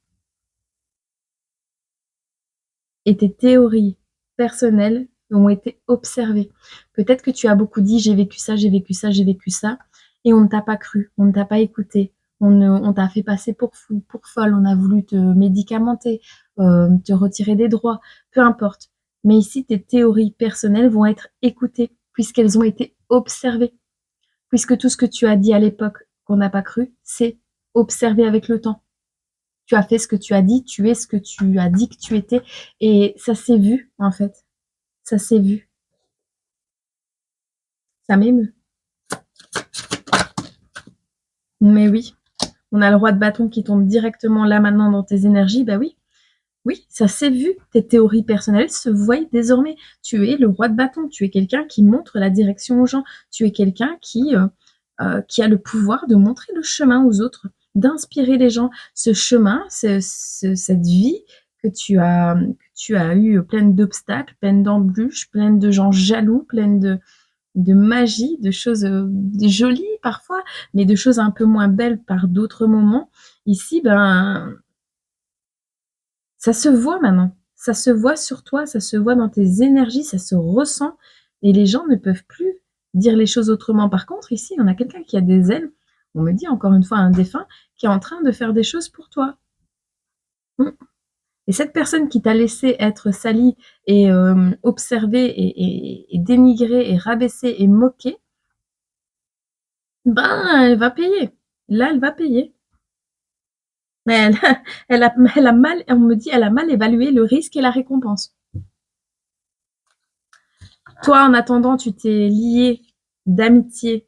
Et tes théories personnelles ont été observées. Peut-être que tu as beaucoup dit: «J'ai vécu ça, j'ai vécu ça, j'ai vécu ça» et on ne t'a pas cru, on ne t'a pas écouté, on t'a fait passer pour fou, pour folle, on a voulu te médicamenter, te retirer des droits, peu importe. Mais ici, tes théories personnelles vont être écoutées puisqu'elles ont été observées, puisque tout ce que tu as dit à l'époque qu'on n'a pas cru, c'est observé avec le temps. Tu as fait ce que tu as dit, tu es ce que tu as dit que tu étais et ça s'est vu, en fait. Ça s'est vu. Ça m'émeut. Mais oui, on a le roi de bâton qui tombe directement là maintenant dans tes énergies, bah oui. Oui, ça s'est vu. Tes théories personnelles se voient désormais. Tu es le roi de bâton. Tu es quelqu'un qui montre la direction aux gens. Tu es quelqu'un qui a le pouvoir de montrer le chemin aux autres, d'inspirer les gens. Ce chemin, cette vie que tu as eu pleine d'obstacles, pleine d'embûches, pleine de gens jaloux, pleine de magie, de choses jolies parfois, mais de choses un peu moins belles par d'autres moments. Ici, ben, ça se voit maintenant. Ça se voit sur toi, ça se voit dans tes énergies, ça se ressent et les gens ne peuvent plus dire les choses autrement. Par contre, ici, on a quelqu'un qui a des ailes, on me dit encore une fois un défunt, qui est en train de faire des choses pour toi. Mmh. Et cette personne qui t'a laissé être salie et observée et dénigrée et rabaissée et moquée, ben, elle va payer. Là, elle va payer. Mais elle elle a mal on me dit: «Elle a mal évalué le risque et la récompense». Toi, en attendant, tu t'es lié d'amitié.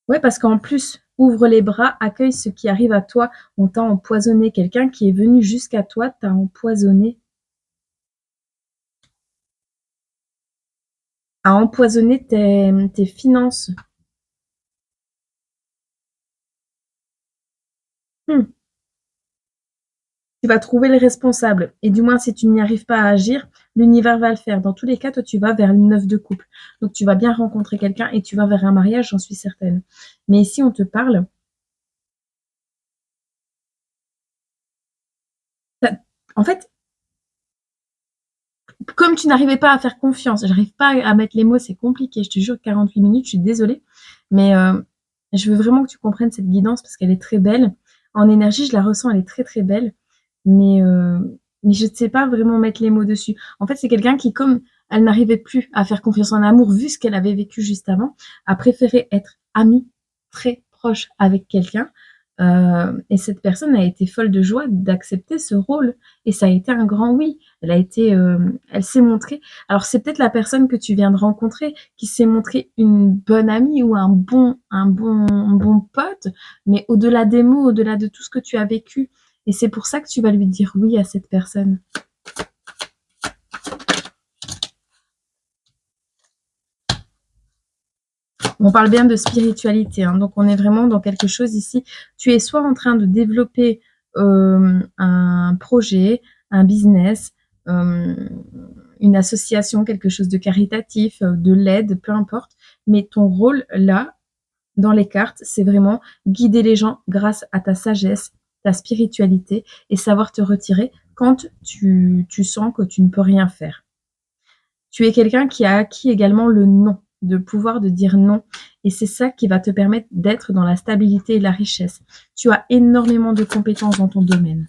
Ouais, parce qu'en plus, ouvre les bras, accueille ce qui arrive à toi. On t'a empoisonné. Quelqu'un qui est venu jusqu'à toi t'a empoisonné, a empoisonné tes finances. Mmh. Tu vas trouver le responsable et du moins si tu n'y arrives pas à agir, l'univers va le faire. Dans tous les cas, toi, tu vas vers une œuf de couple. Donc tu vas bien rencontrer quelqu'un et tu vas vers un mariage, j'en suis certaine. Mais ici, on te parle, tu en fait, comme tu n'arrivais pas à faire confiance, j'arrive pas à mettre les mots, c'est compliqué, je te jure, 48 minutes, je suis désolée, mais je veux vraiment que tu comprennes cette guidance parce qu'elle est très belle. En énergie, je la ressens, elle est très, très belle, mais je ne sais pas vraiment mettre les mots dessus. En fait, c'est quelqu'un qui, comme elle n'arrivait plus à faire confiance en amour, vu ce qu'elle avait vécu juste avant, a préféré être amie, très proche avec quelqu'un, et cette personne a été folle de joie d'accepter ce rôle et ça a été un grand oui. Elle s'est montrée. Alors c'est peut-être la personne que tu viens de rencontrer qui s'est montrée une bonne amie ou un bon pote, mais au-delà des mots, au-delà de tout ce que tu as vécu. Et c'est pour ça que tu vas lui dire oui à cette personne. On parle bien de spiritualité, hein, donc on est vraiment dans quelque chose ici. Tu es soit en train de développer un projet, un business, euh, une association, quelque chose de caritatif, de l'aide, peu importe. Mais ton rôle là, dans les cartes, c'est vraiment guider les gens grâce à ta sagesse, ta spiritualité et savoir te retirer quand tu sens que tu ne peux rien faire. Tu es quelqu'un qui a acquis également le non. de pouvoir de dire non. Et c'est ça qui va te permettre d'être dans la stabilité et la richesse. Tu as énormément de compétences dans ton domaine.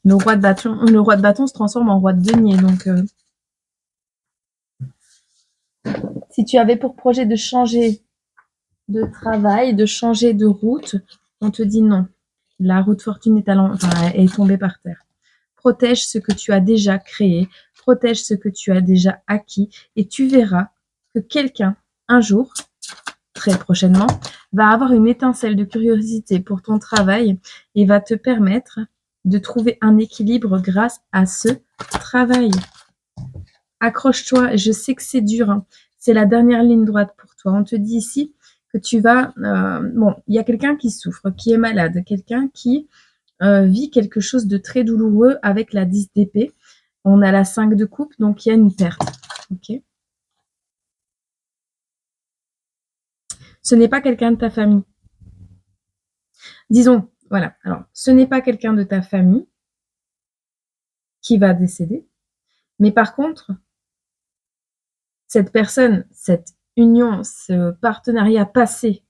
Le roi de bâton se transforme en roi de denier. Donc, si tu avais pour projet de changer de travail, de changer de route, on te dit non. La route fortune est tombée par terre. Protège ce que tu as déjà créé, protège ce que tu as déjà acquis et tu verras que quelqu'un, un jour, très prochainement, va avoir une étincelle de curiosité pour ton travail et va te permettre de trouver un équilibre grâce à ce travail. Accroche-toi, je sais que c'est dur, hein. C'est la dernière ligne droite pour toi. On te dit ici que tu vas... il y a quelqu'un qui souffre, qui est malade, quelqu'un qui vit quelque chose de très douloureux avec la 10 d'épée. On a la 5 de coupe, donc il y a une perte. Ok. Ce n'est pas quelqu'un de ta famille. Disons, voilà. Alors, ce n'est pas quelqu'un de ta famille qui va décéder. Mais par contre, cette personne, cette union, ce partenariat passé,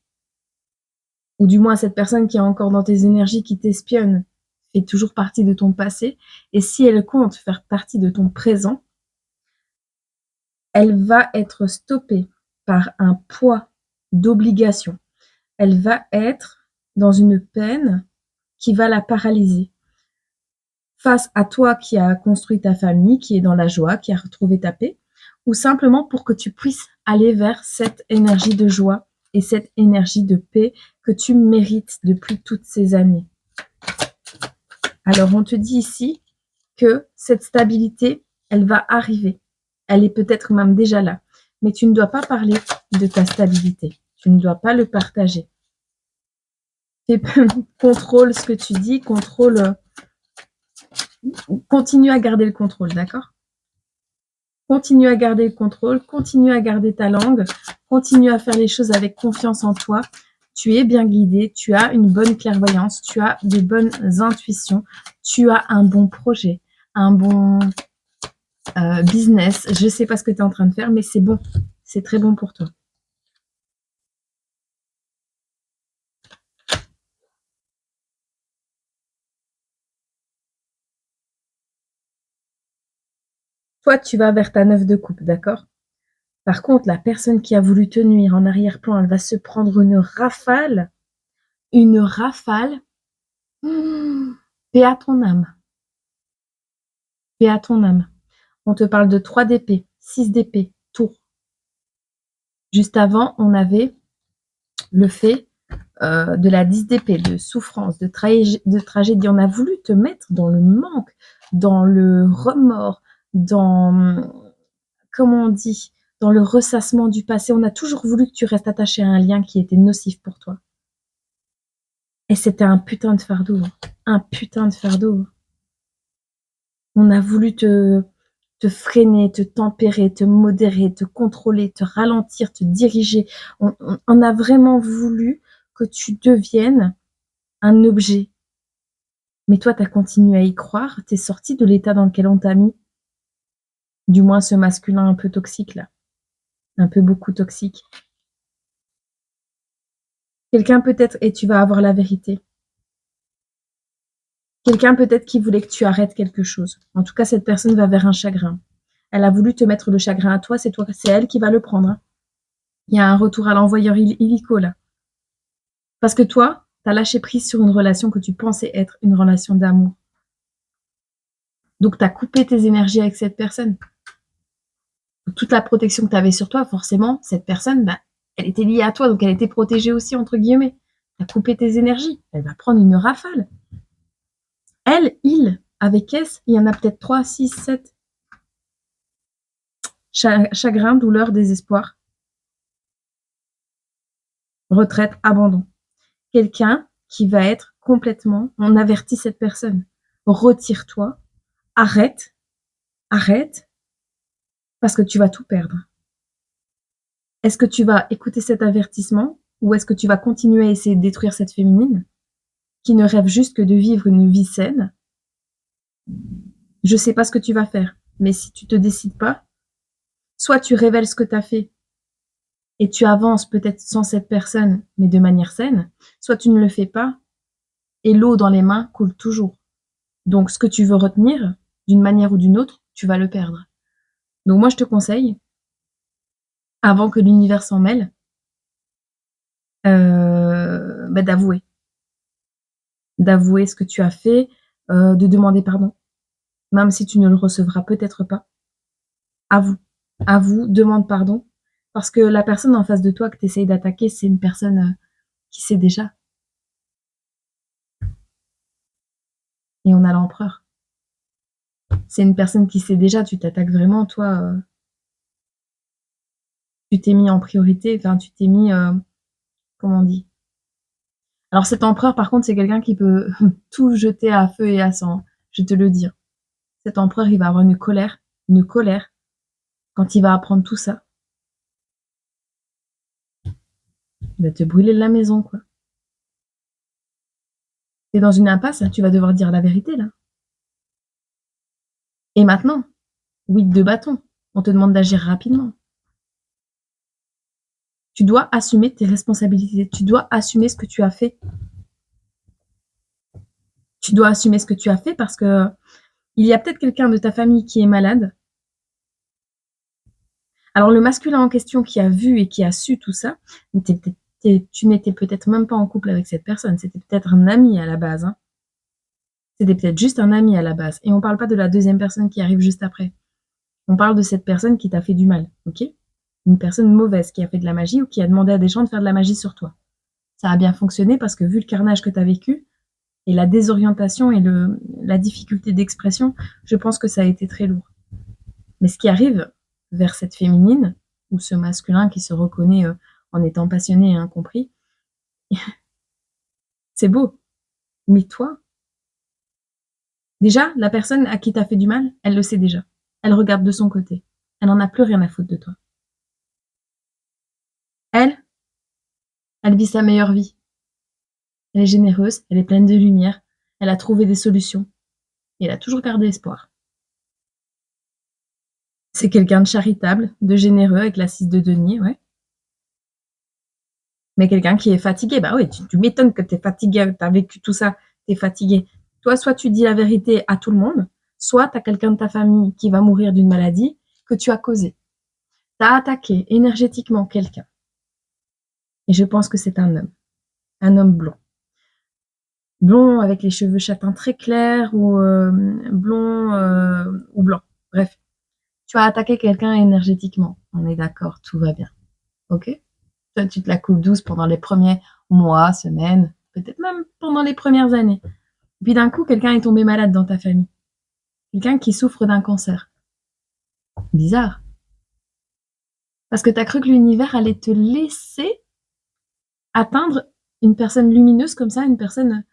ou du moins cette personne qui est encore dans tes énergies, qui t'espionne, fait toujours partie de ton passé. Et si elle compte faire partie de ton présent, elle va être stoppée par un poids d'obligation. Elle va être dans une peine qui va la paralyser. Face à toi qui as construit ta famille, qui est dans la joie, qui a retrouvé ta paix, ou simplement pour que tu puisses aller vers cette énergie de joie et cette énergie de paix que tu mérites depuis toutes ces années. Alors on te dit ici que cette stabilité, elle va arriver. Elle est peut-être même déjà là. Mais tu ne dois pas parler de ta stabilité. Tu ne dois pas le partager. Contrôle ce que tu dis, continue à garder le contrôle, d'accord? Continue à garder le contrôle, continue à garder ta langue, continue à faire les choses avec confiance en toi. Tu es bien guidé, tu as une bonne clairvoyance, tu as de bonnes intuitions, tu as un bon projet, un bon business. Je ne sais pas ce que tu es en train de faire, mais c'est bon, c'est très bon pour toi. Toi, tu vas vers ta 9 de coupe, d'accord? Par contre, la personne qui a voulu te nuire en arrière-plan, elle va se prendre une rafale. Une rafale. Paix à ton âme. Paix à ton âme. On te parle de 3 d'épée, 6 d'épée, tour. Juste avant, on avait le fait de la 10 d'épée, de souffrance, de tragédie. On a voulu te mettre dans le manque, dans le remords, dans, comment on dit, dans le ressassement du passé. On a toujours voulu que tu restes attaché à un lien qui était nocif pour toi. Et c'était un putain de fardeau. Un putain de fardeau. On a voulu te freiner, te tempérer, te modérer, te contrôler, te ralentir, te diriger. On a vraiment voulu que tu deviennes un objet. Mais toi, tu as continué à y croire, tu es sorti de l'état dans lequel on t'a mis. Du moins ce masculin un peu toxique là. Un peu beaucoup toxique. Quelqu'un peut-être, et tu vas avoir la vérité. Quelqu'un peut-être qui voulait que tu arrêtes quelque chose. En tout cas, cette personne va vers un chagrin. Elle a voulu te mettre le chagrin à toi, c'est elle qui va le prendre. Hein. Il y a un retour à l'envoyeur illico là. Parce que toi, tu as lâché prise sur une relation que tu pensais être une relation d'amour. Donc, tu as coupé tes énergies avec cette personne. Toute la protection que tu avais sur toi, forcément, cette personne, elle était liée à toi, donc elle était protégée aussi, entre guillemets. Tu as coupé tes énergies. Elle va prendre une rafale. Elle, il, avec S, il y en a peut-être 3, 6, 7. Chagrin, douleur, désespoir. Retraite, abandon. Quelqu'un qui va être complètement... On avertit cette personne. Retire-toi. Arrête. Arrête. Parce que tu vas tout perdre. Est-ce que tu vas écouter cet avertissement ou est-ce que tu vas continuer à essayer de détruire cette féminine qui ne rêve juste que de vivre une vie saine? Je sais pas ce que tu vas faire, mais si tu te décides pas, Soit tu révèles ce que tu as fait et tu avances peut-être sans cette personne, mais de manière saine, soit tu ne le fais pas et l'eau dans les mains coule toujours. Donc ce que tu veux retenir, d'une manière ou d'une autre, tu vas le perdre. Donc moi je te conseille, avant que l'univers s'en mêle, d'avouer. D'avouer ce que tu as fait, de demander pardon. Même si tu ne le recevras peut-être pas, avoue. Avoue, demande pardon. Parce que la personne en face de toi que tu essayes d'attaquer, c'est une personne qui sait déjà. Et on a l'empereur. C'est une personne qui sait déjà, tu t'attaques vraiment, toi, tu t'es mis en priorité, enfin tu t'es mis, comment on dit? Alors cet empereur par contre c'est quelqu'un qui peut tout jeter à feu et à sang, je vais te le dire. Cet empereur il va avoir une colère, quand il va apprendre tout ça. Il va te brûler la maison quoi. T'es dans une impasse, tu vas devoir dire la vérité là. Et maintenant, 8 de bâton, on te demande d'agir rapidement. Tu dois assumer tes responsabilités, tu dois assumer ce que tu as fait. Tu dois assumer ce que tu as fait parce que il y a peut-être quelqu'un de ta famille qui est malade. Alors le masculin en question qui a vu et qui a su tout ça, tu n'étais peut-être même pas en couple avec cette personne, c'était peut-être un ami à la base. Hein. C'était peut-être juste un ami à la base. Et on parle pas de la deuxième personne qui arrive juste après. On parle de cette personne qui t'a fait du mal, ok? Une personne mauvaise qui a fait de la magie ou qui a demandé à des gens de faire de la magie sur toi. Ça a bien fonctionné parce que vu le carnage que tu as vécu et la désorientation et la difficulté d'expression, je pense que ça a été très lourd. Mais ce qui arrive vers cette féminine ou ce masculin qui se reconnaît en étant passionné et incompris, c'est beau. Mais toi, déjà, la personne à qui t'as fait du mal, elle le sait déjà. Elle regarde de son côté. Elle n'en a plus rien à foutre de toi. Elle vit sa meilleure vie. Elle est généreuse, elle est pleine de lumière, elle a trouvé des solutions. Et elle a toujours gardé espoir. C'est quelqu'un de charitable, de généreux avec la 6 de denier, ouais. Mais quelqu'un qui est fatigué, bah oui, tu m'étonnes que tu es fatigué, tu as vécu tout ça, tu es fatigué. Toi, soit tu dis la vérité à tout le monde, soit tu as quelqu'un de ta famille qui va mourir d'une maladie que tu as causée. Tu as attaqué énergétiquement quelqu'un. Et je pense que c'est un homme blond. Blond avec les cheveux châtains très clairs ou blond ou blanc. Bref, tu as attaqué quelqu'un énergétiquement. On est d'accord, tout va bien. Ok? Toi, tu te la coules douce pendant les premiers mois, semaines, peut-être même pendant les premières années. Et puis d'un coup, quelqu'un est tombé malade dans ta famille. Quelqu'un qui souffre d'un cancer. Bizarre. Parce que tu as cru que l'univers allait te laisser atteindre une personne lumineuse comme ça, une personne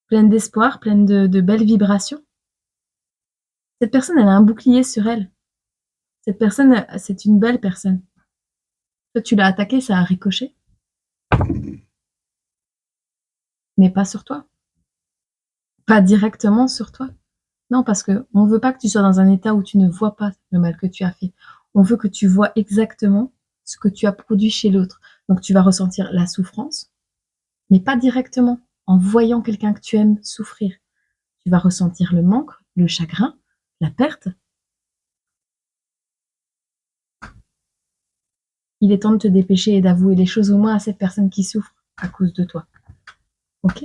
pleine d'espoir, pleine de belles vibrations. Cette personne, elle a un bouclier sur elle. Cette personne, c'est une belle personne. Toi, tu l'as attaqué, ça a ricoché. Mais pas sur toi. Pas directement sur toi. Non, parce qu'on ne veut pas que tu sois dans un état où tu ne vois pas le mal que tu as fait. On veut que tu vois exactement ce que tu as produit chez l'autre. Donc tu vas ressentir la souffrance, mais pas directement, en voyant quelqu'un que tu aimes souffrir. Tu vas ressentir le manque, le chagrin, la perte. Il est temps de te dépêcher et d'avouer les choses au moins à cette personne qui souffre à cause de toi. Ok?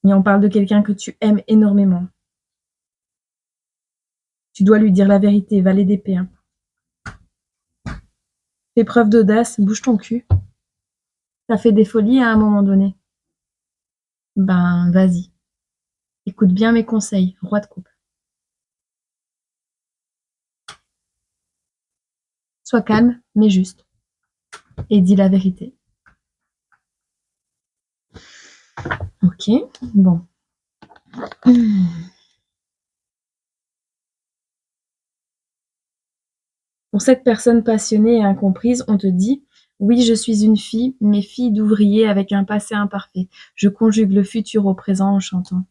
Et on parle de quelqu'un que tu aimes énormément. Tu dois lui dire la vérité, valet d'épée. Hein. Fais preuve d'audace, bouge ton cul. T'as fait des folies à un moment donné. Ben, vas-y. Écoute bien mes conseils, roi de coupe. Sois calme, mais juste. Et dis la vérité. Ok, bon. Pour cette personne passionnée et incomprise, on te dit « Oui, je suis une fille, mais fille d'ouvrier avec un passé imparfait. Je conjugue le futur au présent en chantant. »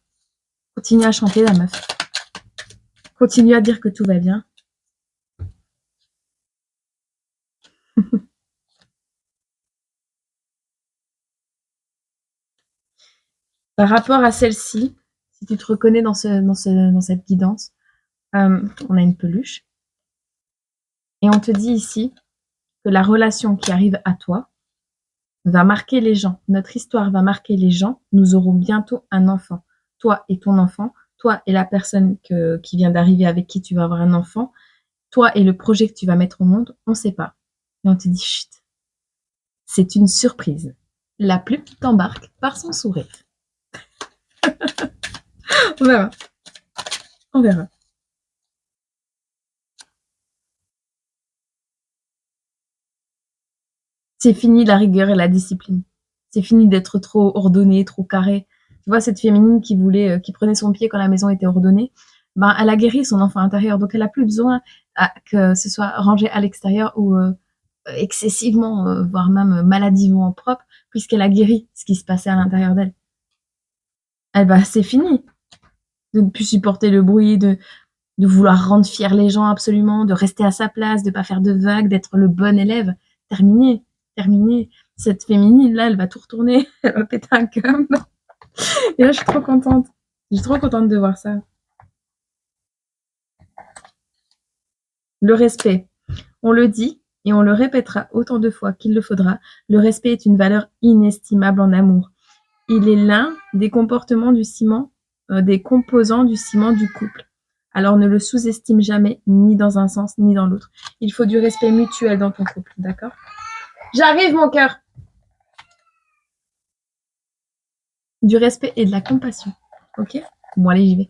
Continue à chanter, la meuf. Continue à dire que tout va bien. Par rapport à celle-ci, si tu te reconnais dans cette guidance, on a une peluche. Et on te dit ici que la relation qui arrive à toi va marquer les gens. Notre histoire va marquer les gens. Nous aurons bientôt un enfant. Toi et ton enfant. Toi et la personne qui vient d'arriver avec qui tu vas avoir un enfant. Toi et le projet que tu vas mettre au monde. On ne sait pas. Et on te dit, chut, c'est une surprise. La plume t'embarque par son sourire. On verra. On verra. C'est fini la rigueur et la discipline. C'est fini d'être trop ordonné, trop carré. Tu vois, cette féminine qui prenait son pied quand la maison était ordonnée, ben, elle a guéri son enfant intérieur. Donc, elle a plus besoin que ce soit rangé à l'extérieur ou excessivement, voire même maladivement propre, puisqu'elle a guéri ce qui se passait à l'intérieur d'elle. C'est fini de ne plus supporter le bruit, de vouloir rendre fiers les gens absolument, de rester à sa place, de pas faire de vagues, d'être le bon élève. Terminé, terminé. Cette féminine, là, elle va tout retourner, elle va péter un câble. Et là, je suis trop contente. Je suis trop contente de voir ça. Le respect. On le dit et on le répétera autant de fois qu'il le faudra. Le respect est une valeur inestimable en amour. Il est l'un des comportements du ciment, des composants du ciment du couple. Alors ne le sous-estime jamais, ni dans un sens, ni dans l'autre. Il faut du respect mutuel dans ton couple, d'accord? J'arrive, mon cœur! Du respect et de la compassion, ok? Bon, allez, j'y vais.